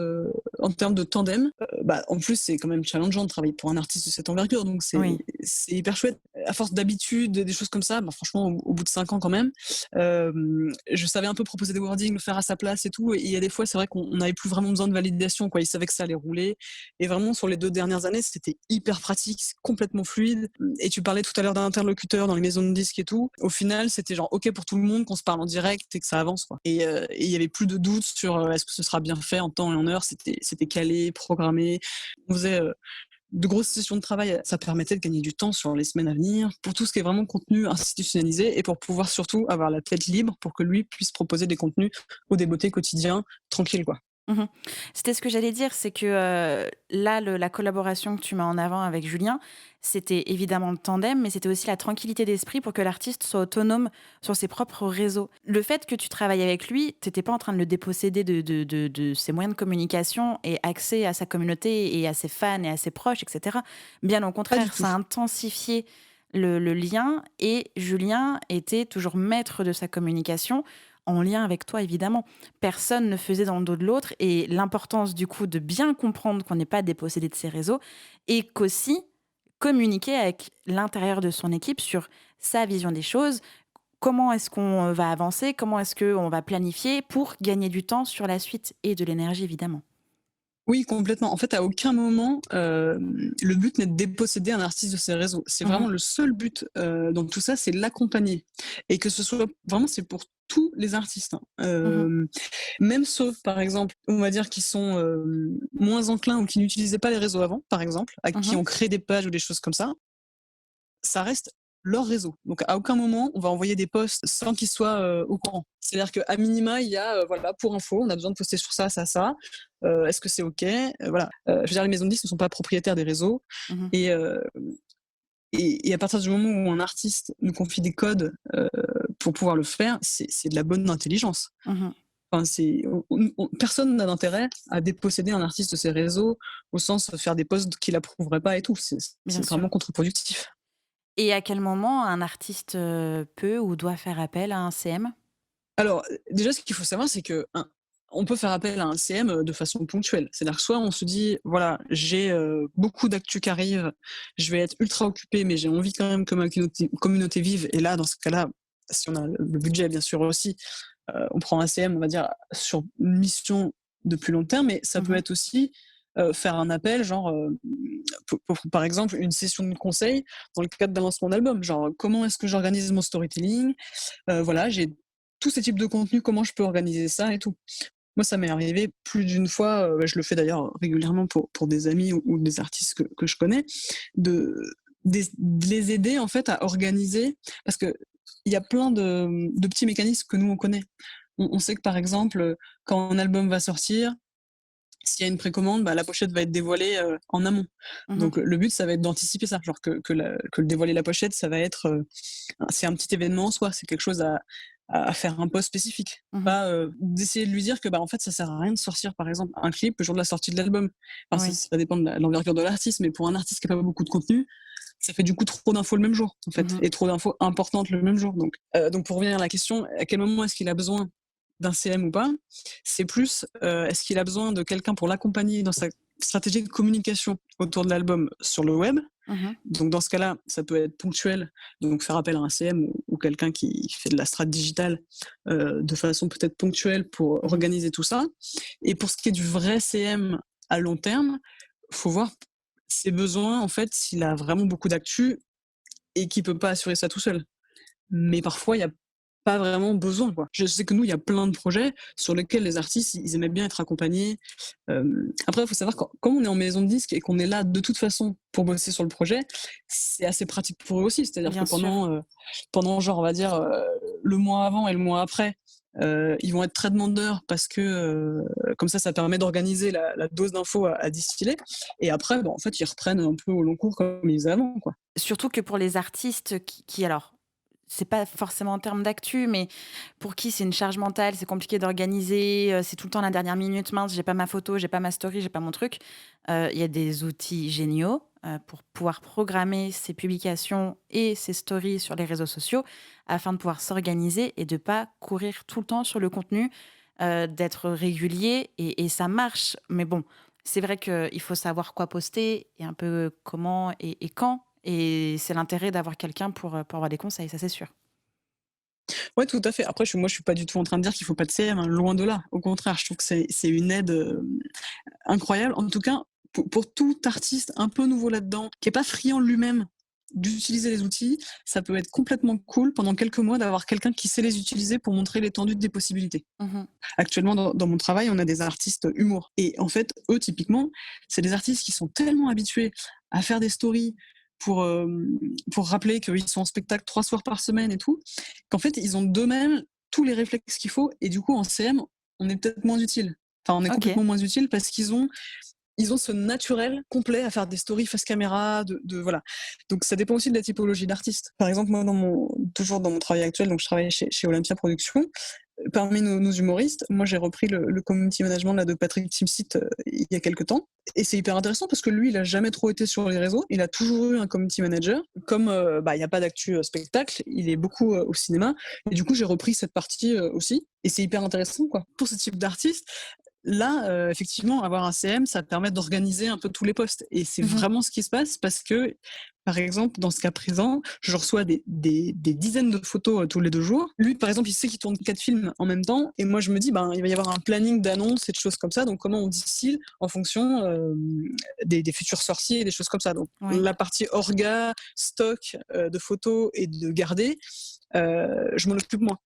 en termes de tandem. Bah, en plus, c'est quand même challengeant de travailler pour un artiste de cette envergure, donc Oui. c'est hyper chouette. À force d'habitude, des choses comme ça, bah, franchement, au bout de 5 ans quand même, je savais un peu proposer des wordings, le faire à sa place et tout. Et il y a des fois, c'est vrai qu'on n'avait plus vraiment besoin de validation, quoi. Il savait que ça allait rouler. Et vraiment, sur les 2 dernières années, c'était hyper pratique, complètement fluide. Et tu parlais tout à l'heure d'un interlocuteur dans les maisons de disques et tout. Au final, c'était genre OK pour tout le monde, qu'on se parle en direct et que ça avance, quoi. Et il y avait plus de doute sur est-ce que ce sera bien fait en temps et en heure. C'était calé, programmé. On faisait de grosses sessions de travail. Ça permettait de gagner du temps sur les semaines à venir pour tout ce qui est vraiment contenu institutionnalisé et pour pouvoir surtout avoir la tête libre pour que lui puisse proposer des contenus au débeauté quotidien tranquille, quoi. Mmh. C'était ce que j'allais dire, c'est que, là, la collaboration que tu mets en avant avec Julien, c'était évidemment le tandem, mais c'était aussi la tranquillité d'esprit pour que l'artiste soit autonome sur ses propres réseaux. Le fait que tu travailles avec lui, tu étais pas en train de le déposséder de ses moyens de communication et accès à sa communauté et à ses fans et à ses proches et cetera. Bien au Pas du contraire, tout. ça a intensifié le lien et Julien était toujours maître de sa communication, en lien avec toi évidemment. Personne ne faisait dans le dos de l'autre et l'importance du coup de bien comprendre qu'on n'est pas dépossédé de ses réseaux et qu'aussi communiquer avec l'intérieur de son équipe sur sa vision des choses, comment est-ce qu'on va avancer, comment est-ce qu'on va planifier pour gagner du temps sur la suite et de l'énergie évidemment. Oui, complètement. En fait, à aucun moment, le but n'est de déposséder un artiste de ses réseaux. C'est Mmh. vraiment le seul but, dans tout ça, c'est l'accompagner et que ce soit vraiment, c'est pour tous les artistes, hein. Mmh. Même ceux, par exemple, on va dire qui sont, moins enclins ou qui n'utilisaient pas les réseaux avant, par exemple, à qui Mmh. on crée des pages ou des choses comme ça reste leur réseau. Donc à aucun moment, on va envoyer des posts sans qu'ils soient au courant. C'est-à-dire qu'à minima, il y a, voilà, pour info, on a besoin de poster sur ça, ça, ça. Est-ce que c'est OK? Voilà. Je veux dire, les maisons de disques ne sont pas propriétaires des réseaux. Mmh. Et, et à partir du moment où un artiste nous confie des codes pour pouvoir le faire, c'est de la bonne intelligence. Mmh. Enfin, personne n'a d'intérêt à déposséder un artiste de ses réseaux au sens de faire des posts qui l'approuveraient pas et tout. Bien C'est sûr. vraiment contre-productif. Et à quel moment un artiste, peut ou doit faire appel à un CM? Alors, déjà, ce qu'il faut savoir, c'est on peut faire appel à un CM, de façon ponctuelle. C'est-à-dire que soit on se dit: «Voilà, j'ai, beaucoup d'actu qui arrive, je vais être ultra occupé, mais j'ai envie quand même que ma communauté vive» et là, dans ce cas-là, si on a le budget bien sûr aussi, on prend un CM, on va dire, sur une mission de plus long terme, mais ça peut Mmh. être aussi, faire un appel genre, pour par exemple, une session de conseil dans le cadre d'un lancement d'album. Genre, comment est-ce que j'organise mon storytelling? Voilà, j'ai tous ces types de contenus, comment je peux organiser ça et tout. Moi, ça m'est arrivé plus d'une fois, je le fais d'ailleurs régulièrement pour des amis ou des artistes que je connais, de de les aider en fait à organiser parce qu'il y a plein de petits mécanismes que nous on connaît. On sait que par exemple, quand un album va sortir, s'il y a une précommande, bah, la pochette va être dévoilée, en amont. Mmh. Donc, le but, ça va être d'anticiper ça, genre que le dévoiler la pochette, ça va être, c'est un petit événement en soi, c'est quelque chose à faire un post spécifique. Mmh. Pas, d'essayer de lui dire que, bah, en fait, ça sert à rien de sortir, par exemple, un clip le jour de la sortie de l'album. Enfin, Oui. ça dépend de l'envergure de l'artiste, mais pour un artiste qui a pas beaucoup de contenu, ça fait du coup trop d'infos le même jour, en fait, Mmh. et trop d'infos importantes le même jour. Donc pour revenir à la question, à quel moment est-ce qu'il a besoin d'un CM ou pas? C'est plus, est-ce qu'il a besoin de quelqu'un pour l'accompagner dans sa stratégie de communication autour de l'album sur le web? Mmh. Donc dans ce cas-là, ça peut être ponctuel, donc faire appel à un CM ou quelqu'un qui fait de la strat digitale, de façon peut-être ponctuelle pour Mmh. organiser tout ça. Et pour ce qui est du vrai CM à long terme, faut voir ses besoins, en fait, s'il a vraiment beaucoup d'actu et qu'il peut pas assurer ça tout seul. Mais parfois, il y a pas vraiment besoin, quoi. Je sais que nous, il y a plein de projets sur lesquels les artistes, ils aimaient bien être accompagnés. Après, il faut savoir quand on est en maison de disque et qu'on est là de toute façon pour bosser sur le projet, c'est assez pratique pour eux aussi. C'est-à-dire que Bien sûr. pendant genre, on va dire, le mois avant et le mois après, ils vont être très demandeurs parce que, comme ça permet d'organiser la dose d'infos à distiller. Et après, bah, en fait, ils reprennent un peu au long cours comme ils faisaient avant, quoi. Surtout que pour les artistes qui alors, c'est pas forcément en termes d'actu, mais pour qui c'est une charge mentale, c'est compliqué d'organiser, c'est tout le temps la dernière minute: «Mince, j'ai pas ma photo, j'ai pas ma story, j'ai pas mon truc». Il y a des outils géniaux, pour pouvoir programmer ses publications et ses stories sur les réseaux sociaux, afin de pouvoir s'organiser et de pas courir tout le temps sur le contenu, d'être régulier et ça marche. Mais bon, c'est vrai qu'il faut savoir quoi poster et un peu comment et quand, et c'est l'intérêt d'avoir quelqu'un pour avoir des conseils, ça c'est sûr. Ouais, tout à fait. Après, je suis pas du tout en train de dire qu'il faut pas de CM, hein, loin de là. Au contraire, je trouve que c'est une aide, incroyable. En tout cas, pour tout artiste un peu nouveau là-dedans, qui est pas friand lui-même d'utiliser les outils, ça peut être complètement cool pendant quelques mois d'avoir quelqu'un qui sait les utiliser pour montrer l'étendue des possibilités. Mmh. Actuellement, dans mon travail, on a des artistes humour et en fait, eux, typiquement, c'est des artistes qui sont tellement habitués à faire des stories pour, pour rappeler qu'ils sont en spectacle 3 soirs par semaine et tout, qu'en fait, ils ont d'eux-mêmes tous les réflexes qu'il faut et du coup, en CM, on est peut-être moins utile. Enfin, on est OK. complètement moins utile parce qu'ils ont ce naturel complet à faire des stories face caméra, voilà. Donc ça dépend aussi de la typologie d'artiste. Par exemple, moi, toujours dans mon travail actuel, donc je travaille chez Olympia Productions. Parmi nos humoristes, moi j'ai repris le community management là, de Patrick Timsit il y a quelques temps. Et c'est hyper intéressant parce que lui, il a jamais trop été sur les réseaux. Il a toujours eu un community manager. Comme bah, il n'y a pas d'actu spectacle, il est beaucoup au cinéma. Et du coup, j'ai repris cette partie aussi. Et c'est hyper intéressant, quoi. Pour ce type d'artiste, là, effectivement, avoir un CM, ça permet d'organiser un peu tous les postes. Et c'est Mmh. vraiment ce qui se passe parce que, par exemple, dans ce cas présent, je reçois des dizaines de photos tous les 2 jours. Lui, par exemple, il sait qu'il tourne 4 films en même temps. Et moi, je me dis, ben, il va y avoir un planning d'annonces et de choses comme ça. Donc, comment on distille en fonction des futures sorties et des choses comme ça. Donc, Ouais. la partie orga, stock de photos et de garder, je m'en occupe moins.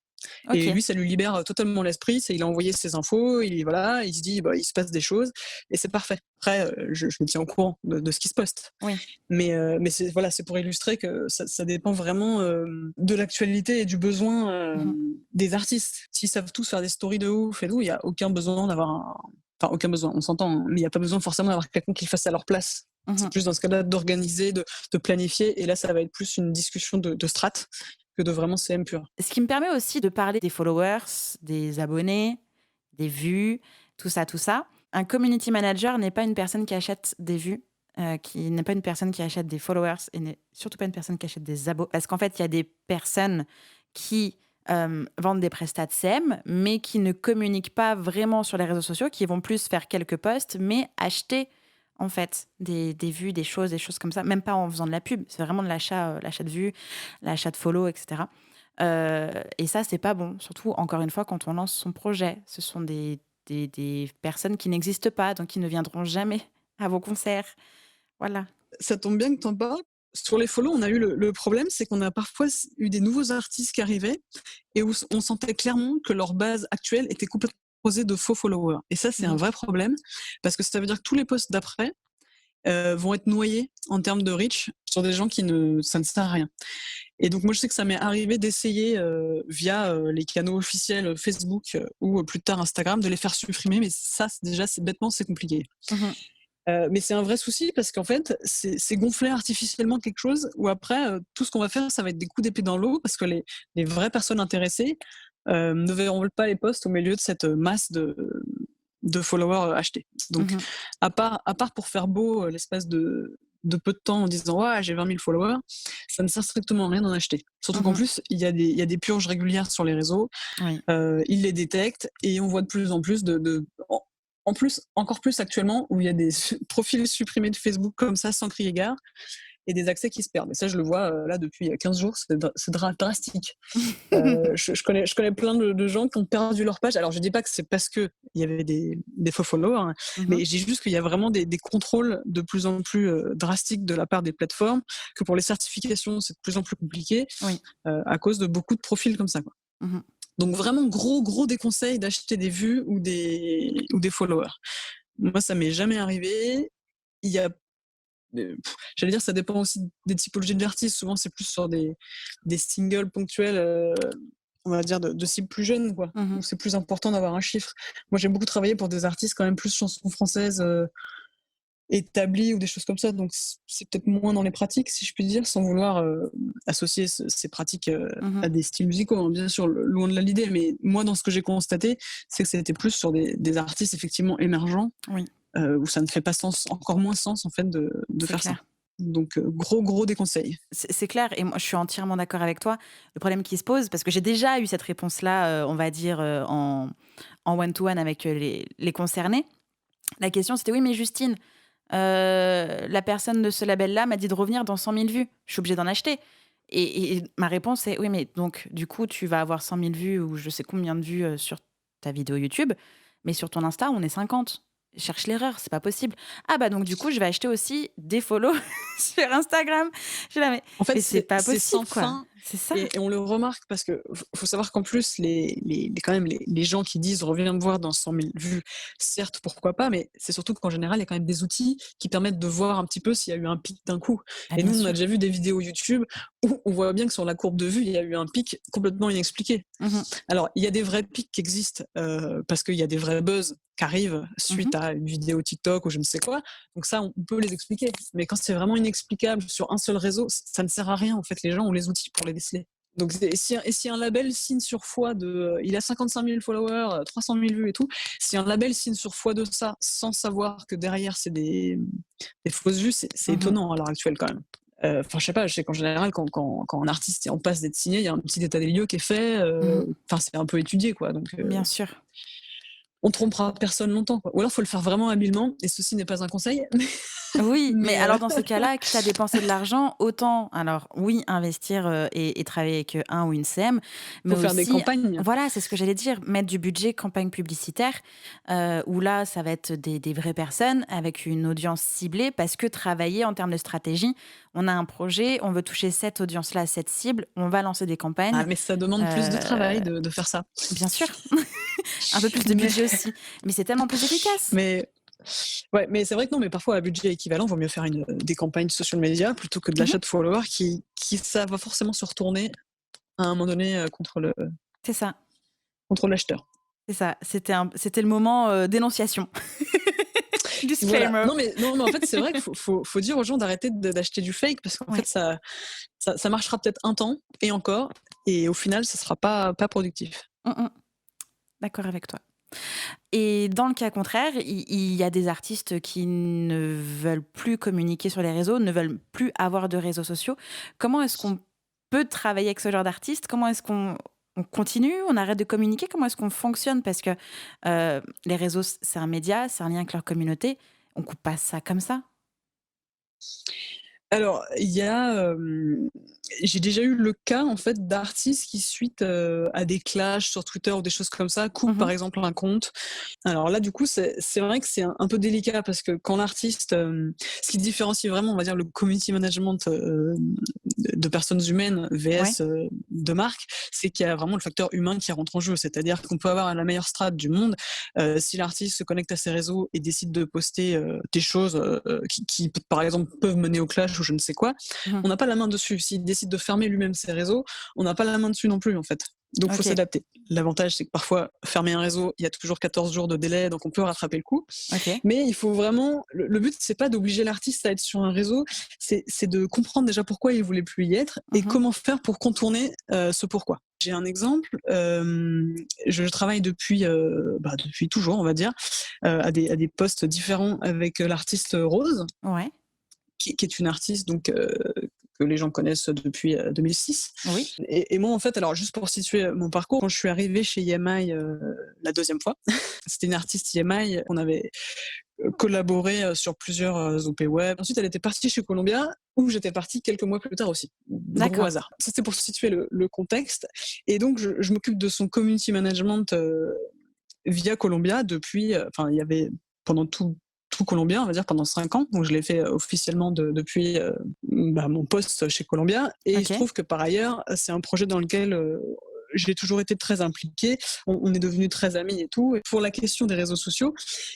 Et OK. lui, ça lui libère totalement l'esprit. Il a envoyé ses infos, voilà, il se dit, bah, il se passe des choses, et c'est parfait. Après, je me tiens au courant de ce qui se poste. Oui. Mais c'est pour illustrer que ça dépend vraiment de l'actualité et du besoin Mmh. des artistes. S'ils savent tous faire des stories de ouf et tout, il n'y a aucun besoin d'avoir Enfin, aucun besoin, on s'entend, hein, mais il n'y a pas besoin forcément d'avoir quelqu'un qui le fasse à leur place. C'est Mmh. plus dans ce cas-là d'organiser, de planifier, et là, ça va être plus une discussion de strat que de vraiment CM pur. Ce qui me permet aussi de parler des followers, des abonnés, des vues, tout ça, tout ça. Un community manager n'est pas une personne qui achète des vues, qui n'est pas une personne qui achète des followers et n'est surtout pas une personne qui achète des abos. Parce qu'en fait, il y a des personnes qui, vendent des prestats de CM, mais qui ne communiquent pas vraiment sur les réseaux sociaux, qui vont plus faire quelques posts, mais acheter, en fait, des vues, des choses comme ça. Même pas en faisant de la pub, c'est vraiment de l'achat, l'achat de vues, l'achat de follow et cetera. Et ça, c'est pas bon. Surtout, encore une fois, quand on lance son projet. Ce sont des personnes qui n'existent pas, donc qui ne viendront jamais à vos concerts. Voilà. Ça tombe bien que tu en parles. Sur les follow, on a eu le problème, c'est qu'on a parfois eu des nouveaux artistes qui arrivaient et où on sentait clairement que leur base actuelle était complètement composée de faux followers. Et ça, c'est un Mmh. vrai problème parce que ça veut dire que tous les posts d'après vont être noyés en termes de reach sur des gens ça ne sert à rien. Et donc moi, je sais que ça m'est arrivé d'essayer via les canaux officiels Facebook ou plus tard Instagram de les faire supprimer, mais ça, c'est bêtement, c'est compliqué. Mmh. Mais c'est un vrai souci parce qu'en fait, c'est gonfler artificiellement quelque chose où après, tout ce qu'on va faire, ça va être des coups d'épée dans l'eau parce que les vraies personnes intéressées ne verront pas les posts au milieu de cette masse de followers achetés. Donc, à part pour faire beau l'espace de peu de temps en disant ouais, j'ai 20 000 followers, ça ne sert strictement à rien d'en acheter. Surtout qu'en plus, il y a des purges régulières sur les réseaux, Oui. ils les détectent et on voit de plus en plus en plus, encore plus actuellement, où il y a des profils supprimés de Facebook comme ça, sans crier gare, et des accès qui se perdent. Et ça, je le vois là depuis 15 jours, c'est drastique. Je connais plein de gens qui ont perdu leur page. Alors, je dis pas que c'est parce qu'il y avait des faux followers, hein, mais j'ai juste qu'il y a vraiment des contrôles de plus en plus drastiques de la part des plateformes, que pour les certifications, c'est de plus en plus compliqué, à cause de beaucoup de profils comme ça, quoi. Donc vraiment gros déconseil d'acheter des vues ou des followers. Moi, ça m'est jamais arrivé. Il y a j'allais dire, ça dépend aussi des typologies d'artistes. Souvent, c'est plus sur des singles ponctuels, on va dire, de cibles plus jeunes, quoi. Où c'est plus important d'avoir un chiffre. Moi, j'ai beaucoup travaillé pour des artistes quand même plus chansons françaises établies ou des choses comme ça. Donc, c'est peut-être moins dans les pratiques, si je puis dire, sans vouloir associer ces pratiques à des styles musicaux, hein, bien sûr, loin de là l'idée. Mais moi, dans ce que j'ai constaté, c'est que c'était plus sur des artistes effectivement émergents. Où ça ne fait pas sens, encore moins sens en fait de faire clair. Ça. Donc gros déconseil. C'est clair, et moi je suis entièrement d'accord avec toi. Le problème qui se pose, parce que j'ai déjà eu cette réponse-là, on va dire en one-to-one avec les concernés. La question c'était oui mais Justine, la personne de ce label-là m'a dit de revenir dans 100 000 vues. Je suis obligée d'en acheter. Et ma réponse est oui mais donc du coup tu vas avoir 100 000 vues ou je sais combien de vues sur ta vidéo YouTube, mais sur ton Insta on est 50. Cherche l'erreur, c'est pas possible. Ah bah donc du coup je vais acheter aussi des follow sur Instagram. En fait, c'est pas possible, sans quoi. fin. C'est ça. Et on le remarque parce que faut savoir qu'en plus quand même les gens qui disent reviens me voir dans 100 000 vues, certes pourquoi pas, mais c'est surtout qu'en général il y a quand même des outils qui permettent de voir un petit peu s'il y a eu un pic d'un coup. Et nous on a déjà vu des vidéos YouTube où on voit bien que sur la courbe de vue il y a eu un pic complètement inexpliqué. Alors il y a des vrais pics qui existent parce qu'il y a des vrais buzz qui arrivent suite à une vidéo TikTok ou je ne sais quoi. Donc ça on peut les expliquer. Mais quand c'est vraiment inexplicable sur un seul réseau, ça ne sert à rien en fait. Les gens ont les outils pour les déceler. Donc, si un label signe sur foi il a 55 000 followers, 300 000 vues et tout, si un label signe sur foi de ça, sans savoir que derrière c'est des fausses vues, c'est étonnant à l'heure actuelle quand même. Enfin, je sais pas, je sais qu'en général, quand un artiste est en passe d'être signé, il y a un petit état des lieux qui est fait, c'est un peu étudié, quoi. Donc, bien sûr. On trompera personne longtemps, quoi. Ou alors, il faut le faire vraiment habilement, et ceci n'est pas un conseil. Oui, mais alors dans ce cas-là, quitte à dépenser de l'argent, autant, alors oui, investir et travailler avec un ou une CM, mais faut faire des campagnes. Voilà, c'est ce que j'allais dire, mettre du budget campagne publicitaire, où là, ça va être des vraies personnes avec une audience ciblée, parce que travailler en termes de stratégie, on a un projet, on veut toucher cette audience-là, cette cible, on va lancer des campagnes. Ah, mais ça demande plus de travail de faire ça. Bien sûr, un peu plus de budget aussi, mais c'est tellement plus efficace. Ouais, mais c'est vrai que non, mais parfois à budget équivalent, il vaut mieux faire des campagnes social media plutôt que de l'achat de followers qui ça va forcément se retourner à un moment donné contre C'est ça. Contre l'acheteur. C'est ça. C'était le moment dénonciation. Disclaimer. Voilà. Non, mais en fait, c'est vrai qu'il faut dire aux gens d'arrêter d'acheter du fake parce qu'en fait, ça marchera peut-être un temps et encore, et au final, ça sera pas productif. D'accord avec toi. Et dans le cas contraire, il y a des artistes qui ne veulent plus communiquer sur les réseaux, ne veulent plus avoir de réseaux sociaux. Comment est-ce qu'on peut travailler avec ce genre d'artistes ? Comment est-ce qu'on continue ? On arrête de communiquer ? Comment est-ce qu'on fonctionne ? Parce que les réseaux, c'est un média, c'est un lien avec leur communauté. On coupe pas ça comme ça ? Alors, il y a, j'ai déjà eu le cas en fait d'artistes qui suite à des clashs sur Twitter ou des choses comme ça coupent par exemple un compte. Alors là, du coup, c'est vrai que c'est un peu délicat parce que quand l'artiste, ce qui différencie vraiment, on va dire, le community management de personnes humaines vs de marques, c'est qu'il y a vraiment le facteur humain qui rentre en jeu. C'est-à-dire qu'on peut avoir la meilleure strat du monde, si l'artiste se connecte à ses réseaux et décide de poster des choses qui, par exemple, peuvent mener au clash ou je ne sais quoi, on n'a pas la main dessus. S'il décide de fermer lui-même ses réseaux, on n'a pas la main dessus non plus, en fait. Donc, il faut Ok. s'adapter. L'avantage, c'est que parfois, fermer un réseau, il y a toujours 14 jours de délai, donc on peut rattraper le coup. Ok. Mais il faut vraiment. Le but, c'est pas d'obliger l'artiste à être sur un réseau, c'est de comprendre déjà pourquoi il voulait plus y être et Mhm. comment faire pour contourner ce pourquoi. J'ai un exemple. Je travaille depuis toujours, on va dire, à des postes différents avec l'artiste Rose, Ouais. qui est une artiste donc que les gens connaissent depuis 2006. Oui. Et moi, en fait, alors juste pour situer mon parcours, quand je suis arrivée chez EMI la deuxième fois, c'était une artiste EMI, on avait collaboré sur plusieurs OP web. Ensuite, elle était partie chez Columbia, où j'étais partie quelques mois plus tard aussi. Gros D'accord. hasard. Ça, c'est pour situer le contexte. Et donc, je m'occupe de son community management via Columbia depuis, il y avait pendant tout Columbia, on va dire pendant 5 ans. Donc je l'ai fait officiellement depuis mon poste chez Columbia. Et il se Ok. trouve que par ailleurs, c'est un projet dans lequel j'ai toujours été très impliquée. On est devenus très amis et tout. Et pour la question des réseaux sociaux,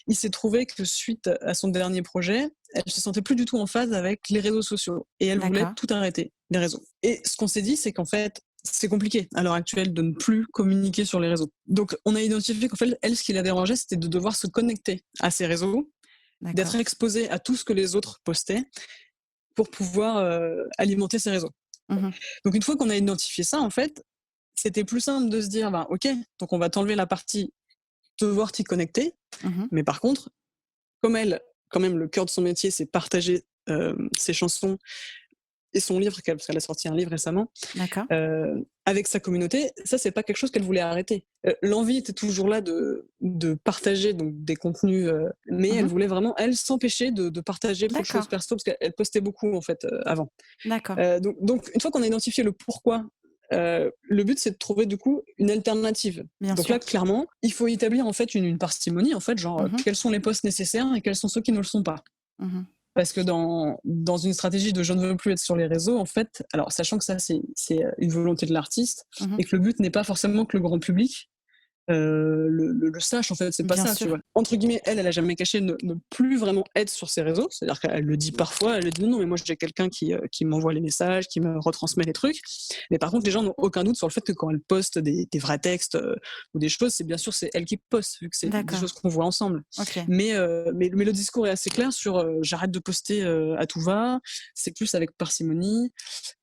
il s'est trouvé que suite à son dernier projet, elle se sentait plus du tout en phase avec les réseaux sociaux. Et elle voulait D'accord. tout arrêter, les réseaux. Et ce qu'on s'est dit, c'est qu'en fait, c'est compliqué à l'heure actuelle de ne plus communiquer sur les réseaux. Donc, on a identifié qu'en fait, elle, ce qui la dérangeait, c'était de devoir se connecter à ces réseaux, d'être D'accord. exposée à tout ce que les autres postaient pour pouvoir alimenter ces réseaux. Mhm. Donc, une fois qu'on a identifié ça, en fait, c'était plus simple de se dire, ok, donc on va t'enlever la partie devoir t'y connecter, Mhm. mais par contre, comme elle, quand même, le cœur de son métier, c'est partager ses chansons et son livre, parce qu'elle a sorti un livre récemment, D'accord. avec sa communauté, ça, c'est pas quelque chose qu'elle voulait arrêter. L'envie était toujours là de partager donc, des contenus, mais elle Mhm. voulait vraiment, elle, s'empêcher de partager trop de choses D'accord. perso, parce qu'elle postait beaucoup, en fait, avant. D'accord. Donc, une fois qu'on a identifié le pourquoi, le but, c'est de trouver, du coup, une alternative. Bien Donc sûr. là, clairement, il faut établir, en fait, une parcimonie, en fait, genre, Mhm. quels sont les postes nécessaires et quels sont ceux qui ne le sont pas. Mhm. Parce que dans une stratégie de je ne veux plus être sur les réseaux, en fait, alors sachant que ça, c'est une volonté de l'artiste Mhm. et que le but n'est pas forcément que le grand public le sache, en fait, c'est pas Bien ça, tu sûr. vois. Entre guillemets, elle a jamais caché ne plus vraiment être sur ses réseaux, c'est-à-dire qu'elle le dit parfois, elle dit non, mais moi j'ai quelqu'un qui m'envoie les messages, qui me retransmet les trucs, mais par contre, les gens n'ont aucun doute sur le fait que quand elle poste des vrais textes ou des choses, c'est bien sûr, c'est elle qui poste, vu que c'est des D'accord. choses qu'on voit ensemble. Ok. Mais le discours est assez clair sur j'arrête de poster à tout va, c'est plus avec parcimonie,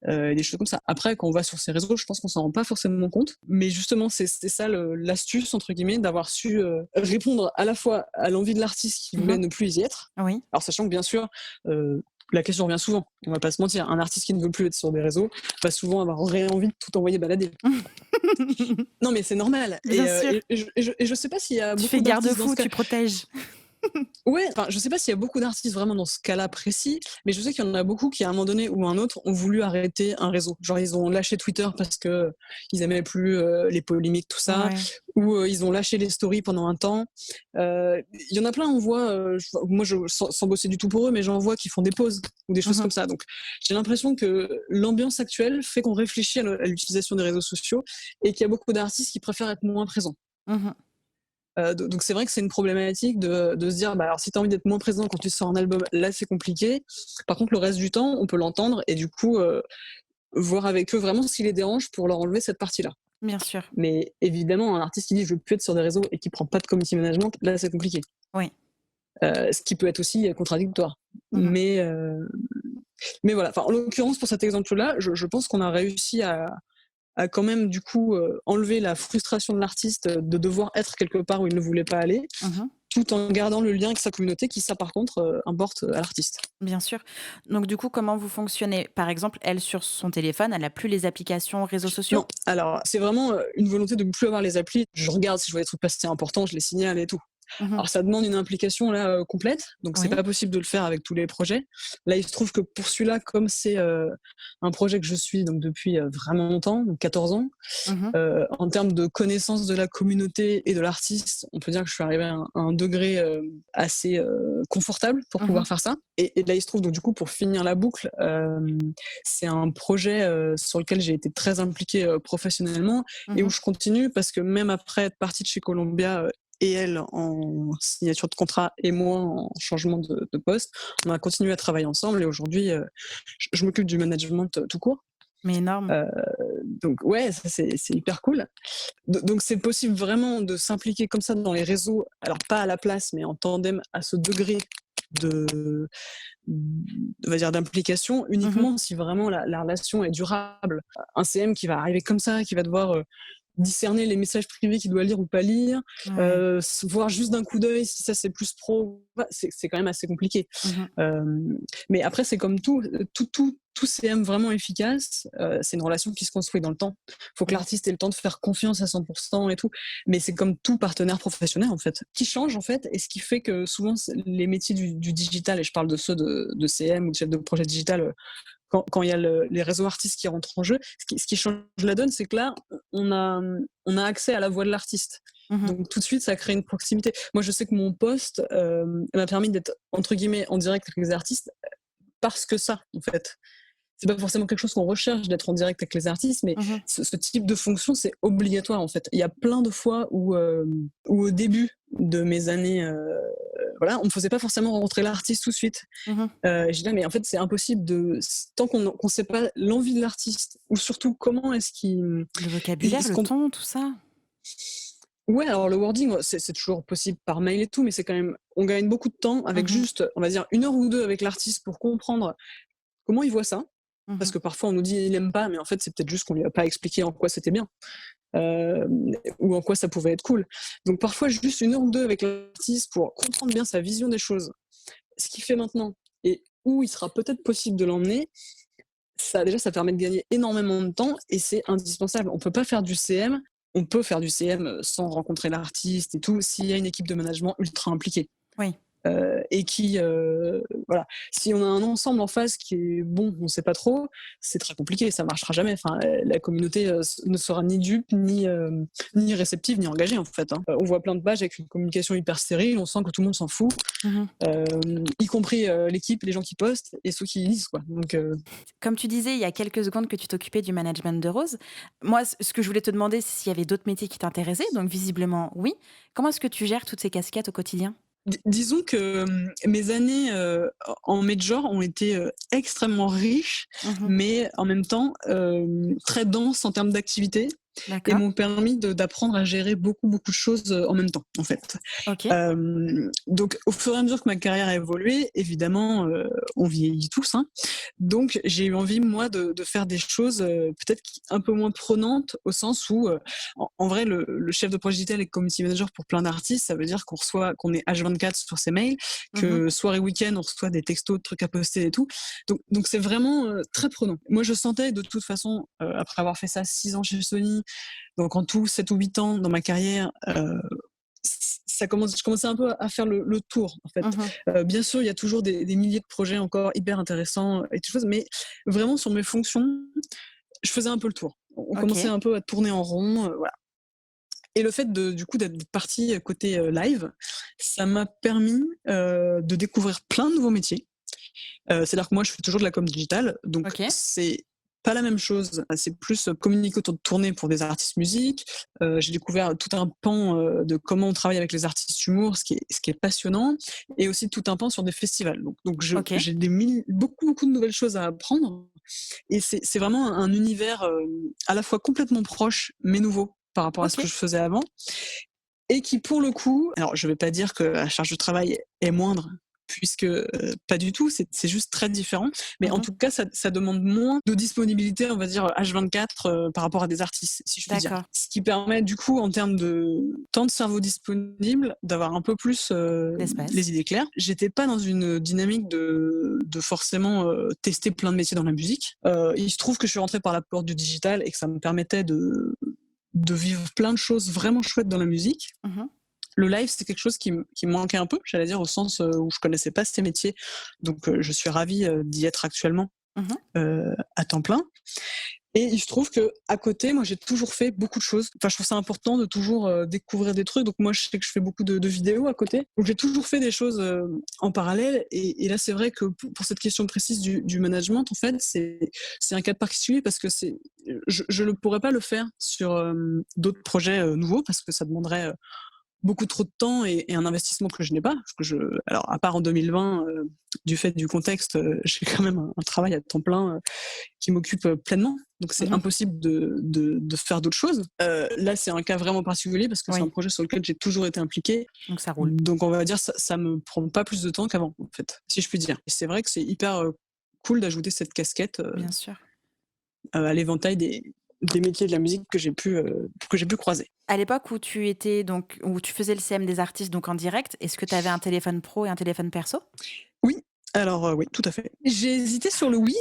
et des choses comme ça. Après, quand on va sur ces réseaux, je pense qu'on s'en rend pas forcément compte. Mais justement, c'est ça l'astuce, entre guillemets, d'avoir su répondre à la fois à l'envie de l'artiste qui voulait Mhm. ne plus y être. Oui. Alors, sachant que bien sûr, la question revient souvent. On va pas se mentir. Un artiste qui ne veut plus être sur des réseaux va souvent avoir envie de tout envoyer balader. Non, mais c'est normal. Bien sûr. Et je sais pas s'il y a Tu beaucoup fais d'artistes dans garde-fou, ce cas. tu protèges. Ouais, enfin, je sais pas s'il y a beaucoup d'artistes vraiment dans ce cas-là précis, mais je sais qu'il y en a beaucoup qui, à un moment donné ou un autre, ont voulu arrêter un réseau. Genre, ils ont lâché Twitter parce que ils aimaient plus les polémiques, tout ça, Ouais. ou ils ont lâché les stories pendant un temps. Il y en a plein, on voit, moi, sans bosser du tout pour eux, mais j'en vois qui font des pauses ou des choses Mhm. comme ça. Donc, j'ai l'impression que l'ambiance actuelle fait qu'on réfléchit à l'utilisation des réseaux sociaux et qu'il y a beaucoup d'artistes qui préfèrent être moins présents. Mhm. Donc c'est vrai que c'est une problématique de se dire, alors si tu as envie d'être moins présent quand tu sors un album, là c'est compliqué. Par contre, le reste du temps, on peut l'entendre et du coup, voir avec eux vraiment ce qui les dérange pour leur enlever cette partie-là. Bien sûr. Mais évidemment, un artiste qui dit je veux plus être sur des réseaux et qui prend pas de community management, là c'est compliqué. Oui. Ce qui peut être aussi contradictoire. Mhm. Mais voilà, en l'occurrence pour cet exemple-là, je pense qu'on a réussi à quand même du coup enlever la frustration de l'artiste de devoir être quelque part où il ne voulait pas aller, Mhm. tout en gardant le lien avec sa communauté qui, ça par contre, importe à l'artiste. Bien sûr. Donc du coup, comment vous fonctionnez? Par exemple, elle, sur son téléphone, elle a plus les applications réseaux sociaux? Non, alors c'est vraiment une volonté de ne plus avoir les applis. Je regarde si je vois des trucs passer importants, je les signale et tout. Mhm. Alors ça demande une implication là complète, donc c'est Oui. pas possible de le faire avec tous les projets. Là, il se trouve que pour celui-là, comme c'est un projet que je suis donc depuis vraiment longtemps, donc 14 ans, Mhm. en termes de connaissance de la communauté et de l'artiste, on peut dire que je suis arrivée à un degré assez confortable pour Mhm. pouvoir faire ça. Et là, il se trouve, donc du coup, pour finir la boucle, c'est un projet sur lequel j'ai été très impliquée professionnellement et où Mhm. je continue parce que même après être partie de chez Columbia et elle en signature de contrat et moi en changement de poste, on a continué à travailler ensemble et aujourd'hui, je m'occupe du management tout court. Mais énorme. Donc ouais, ça c'est hyper cool. Donc c'est possible vraiment de s'impliquer comme ça dans les réseaux, alors pas à la place, mais en tandem à ce degré de on va dire d'implication Mmh. uniquement si vraiment la relation est durable. Un CM qui va arriver comme ça, qui va devoir, discerner les messages privés qu'il doit lire ou pas lire, Ouais. voir juste d'un coup d'œil si ça c'est plus pro ou pas, c'est quand même assez compliqué. Mmh. Mais après c'est comme tout CM vraiment efficace, c'est une relation qui se construit dans le temps. Faut que Mmh. l'artiste ait le temps de faire confiance à 100 et tout, mais c'est comme tout partenaire professionnel en fait, qui change en fait et ce qui fait que souvent les métiers du digital, et je parle de ceux de CM ou de chef de projet digital, quand il y a les réseaux artistes qui rentrent en jeu, ce qui change la donne, c'est que là, on a accès à la voix de l'artiste. Mmh. Donc tout de suite, ça crée une proximité. Moi, je sais que mon poste m'a permis d'être, entre guillemets, en direct avec les artistes parce que ça, en fait. C'est pas forcément quelque chose qu'on recherche d'être en direct avec les artistes, mais Mmh. ce type de fonction, c'est obligatoire, en fait. Il y a plein de fois où au début de mes années, voilà, on me faisait pas forcément rencontrer l'artiste tout de suite. Mmh. J'ai dit: «Ah mais en fait, c'est impossible de tant qu'on sait pas l'envie de l'artiste ou surtout comment est-ce qu'il Le il vocabulaire, se le comp» ton, tout ça? ouais, alors le wording, c'est toujours possible par mail et tout, mais c'est quand même on gagne beaucoup de temps avec Mmh. juste, on va dire 1 heure ou 2 avec l'artiste pour comprendre comment il voit ça. Parce Mmh. que parfois on nous dit: «Il aime pas», mais en fait, c'est peut-être juste qu'on lui a pas expliqué en quoi c'était bien, ou en quoi ça pouvait être cool. Donc parfois juste 1 heure ou 2 avec l'artiste pour comprendre bien sa vision des choses, ce qu'il fait maintenant et où il sera peut-être possible de l'emmener. Ça déjà, ça permet de gagner énormément de temps et c'est indispensable. On peut pas faire du CM, on peut faire du CM, sans rencontrer l'artiste et tout, s'il y a une équipe de management ultra impliquée. Oui. Et qui, voilà. Si on a un ensemble en face qui est bon, on sait pas trop, c'est très compliqué, ça marchera jamais. Enfin, la communauté, ne sera ni dupe, ni réceptive, ni engagée, en fait, hein. On voit plein de pages avec une communication hyper stérile, on sent que tout le monde s'en fout, Mmh. y compris, l'équipe, les gens qui postent et ceux qui lisent, quoi. Donc Comme tu disais il y a quelques secondes que tu t'occupais du management de Rose, moi, ce que je voulais te demander, c'est s'il y avait d'autres métiers qui t'intéressaient, donc visiblement oui. Comment est-ce que tu gères toutes ces casquettes au quotidien? disons que, mes années, en major ont été, extrêmement riches, Mmh. mais en même temps, très denses en termes d'activité et D'accord. m'ont permis d'apprendre à gérer beaucoup, beaucoup de choses, en même temps, en fait. OK. Donc au fur et à mesure que ma carrière a évolué, évidemment, on vieillit tous, hein. Donc j'ai eu envie, moi, de faire des choses, peut-être un peu moins prenantes, au sens où, en vrai, le chef de projet digital et community manager pour plein d'artistes, ça veut dire qu'on est H24 sur ses mails, Mmh. que soir et week-end, on reçoit des textos, de trucs à poster et tout. Donc c'est vraiment, très prenant. Moi, je sentais de toute façon, après avoir fait ça 6 ans chez Sony, donc en tout 7 ou 8 ans dans ma carrière, je commençais un peu à faire le tour, en fait. Mmh. Bien sûr, il y a toujours des milliers de projets encore hyper intéressants et toutes choses, mais vraiment sur mes fonctions, je faisais un peu le tour. On commençait OK. un peu à tourner en rond, voilà. Et le fait du coup d'être partie côté live, ça m'a permis de découvrir plein de nouveaux métiers. C'est-à-dire que moi, je fais toujours de la com digitale, donc OK. c'est pas la même chose. C'est plus communiquer autour de tournées pour des artistes musique. J'ai découvert tout un pan de comment on travaille avec les artistes humour, ce qui est passionnant, et aussi tout un pan sur des festivals. Donc OK. j'ai beaucoup, beaucoup de nouvelles choses à apprendre, et c'est vraiment un univers à la fois complètement proche, mais nouveau par rapport à ce que OK. je faisais avant, et qui, pour le coup, alors je vais pas dire que la charge de travail est moindre, puisque pas du tout, c'est juste très différent. Mais en Mmh. tout cas, ça demande moins de disponibilité, on va dire H24, par rapport à des artistes, si je puis dire. D'accord. Ce qui permet du coup, en termes de temps de cerveau disponible, d'avoir un peu plus L'espace. les idées claires. J'étais pas dans une dynamique de forcément tester plein de métiers dans la musique. Il se trouve que je suis rentrée par la porte du digital et que ça me permettait de vivre plein de choses vraiment chouettes dans la musique. Mmh. Le live, c'est quelque chose qui me manquait un peu, j'allais dire, au sens où je connaissais pas ces métiers. Donc, je suis ravie d'y être actuellement Mmh. à temps plein. Et il se trouve que à côté, moi, j'ai toujours fait beaucoup de choses. Enfin, je trouve ça important de toujours découvrir des trucs. Donc, moi, je sais que je fais beaucoup de vidéos à côté. Donc, j'ai toujours fait des choses en parallèle. Et là, c'est vrai que pour cette question précise du management, en fait, c'est un cas particulier parce que je ne pourrais pas le faire sur d'autres projets nouveaux parce que ça demanderait beaucoup trop de temps et un investissement que je n'ai pas. Alors, à part en 2020, du fait du contexte, j'ai quand même un travail à temps plein qui m'occupe pleinement. Donc c'est impossible de faire d'autres choses. Là, c'est un cas vraiment particulier parce que c'est un projet sur lequel j'ai toujours été impliquée. Donc ça roule. Donc on va dire ça me prend pas plus de temps qu'avant, en fait, si je puis dire. Et c'est vrai que c'est hyper cool d'ajouter cette casquette Bien sûr. À l'éventail des métiers de la musique que j'ai pu croiser. À l'époque où tu faisais le CM des artistes donc en direct, est-ce que tu avais un téléphone pro et un téléphone perso? Oui. Alors oui, tout à fait. J'ai hésité sur le oui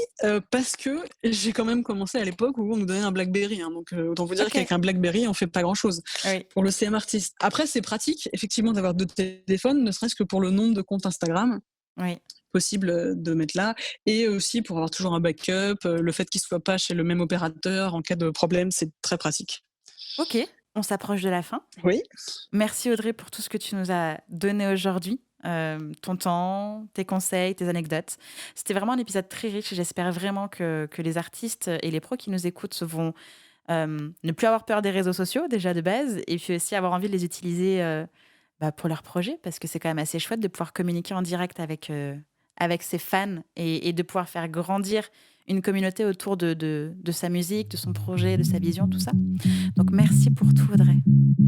parce que j'ai quand même commencé à l'époque où on nous donnait un BlackBerry. Donc autant vous dire qu'avec un BlackBerry, on fait pas grand-chose pour le CM artiste. Après, c'est pratique, effectivement, d'avoir 2 téléphones, ne serait-ce que pour le nombre de comptes Instagram possible de mettre là, et aussi pour avoir toujours un backup. Le fait qu'il soit pas chez le même opérateur en cas de problème, c'est très pratique. Ok, on s'approche de la fin. Oui. Merci Audrey pour tout ce que tu nous as donné aujourd'hui. Ton temps, tes conseils, tes anecdotes. C'était vraiment un épisode très riche. J'espère vraiment que les artistes et les pros qui nous écoutent vont ne plus avoir peur des réseaux sociaux déjà de base, et puis aussi avoir envie de les utiliser pour leurs projets, parce que c'est quand même assez chouette de pouvoir communiquer en direct avec ses fans et de pouvoir faire grandir une communauté autour de sa musique, de son projet, de sa vision, tout ça. Donc merci pour tout Audrey.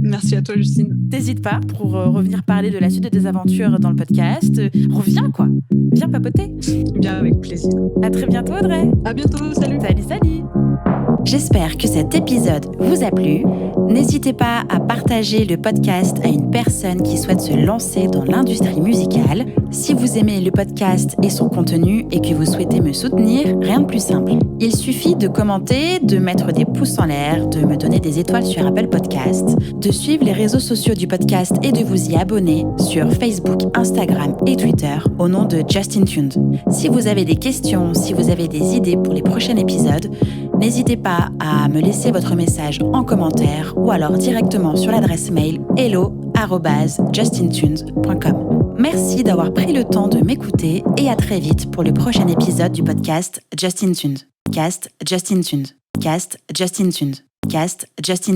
Merci à toi Justine. N'hésite pas pour revenir parler de la suite de tes aventures dans le podcast. Reviens quoi, viens papoter. Bien, avec plaisir. À très bientôt Audrey. À bientôt, salut. Salut. J'espère que cet épisode vous a plu. N'hésitez pas à partager le podcast à une personne qui souhaite se lancer dans l'industrie musicale. Si vous aimez le podcast et son contenu et que vous souhaitez me soutenir, rien de plus simple. Il suffit de commenter, de mettre des pouces en l'air, de me donner des étoiles sur Apple Podcast, de suivre les réseaux sociaux du podcast et de vous y abonner sur Facebook, Instagram et Twitter au nom de Justin Tuned. Si vous avez des questions, si vous avez des idées pour les prochains épisodes, n'hésitez pas à me laisser votre message en commentaire ou alors directement sur l'adresse mail hello@justintunes.com. Merci d'avoir pris le temps de m'écouter et à très vite pour le prochain épisode du podcast Justin Tuned. Cast Justin Tuned. Cast Justin Tuned. Cast Justin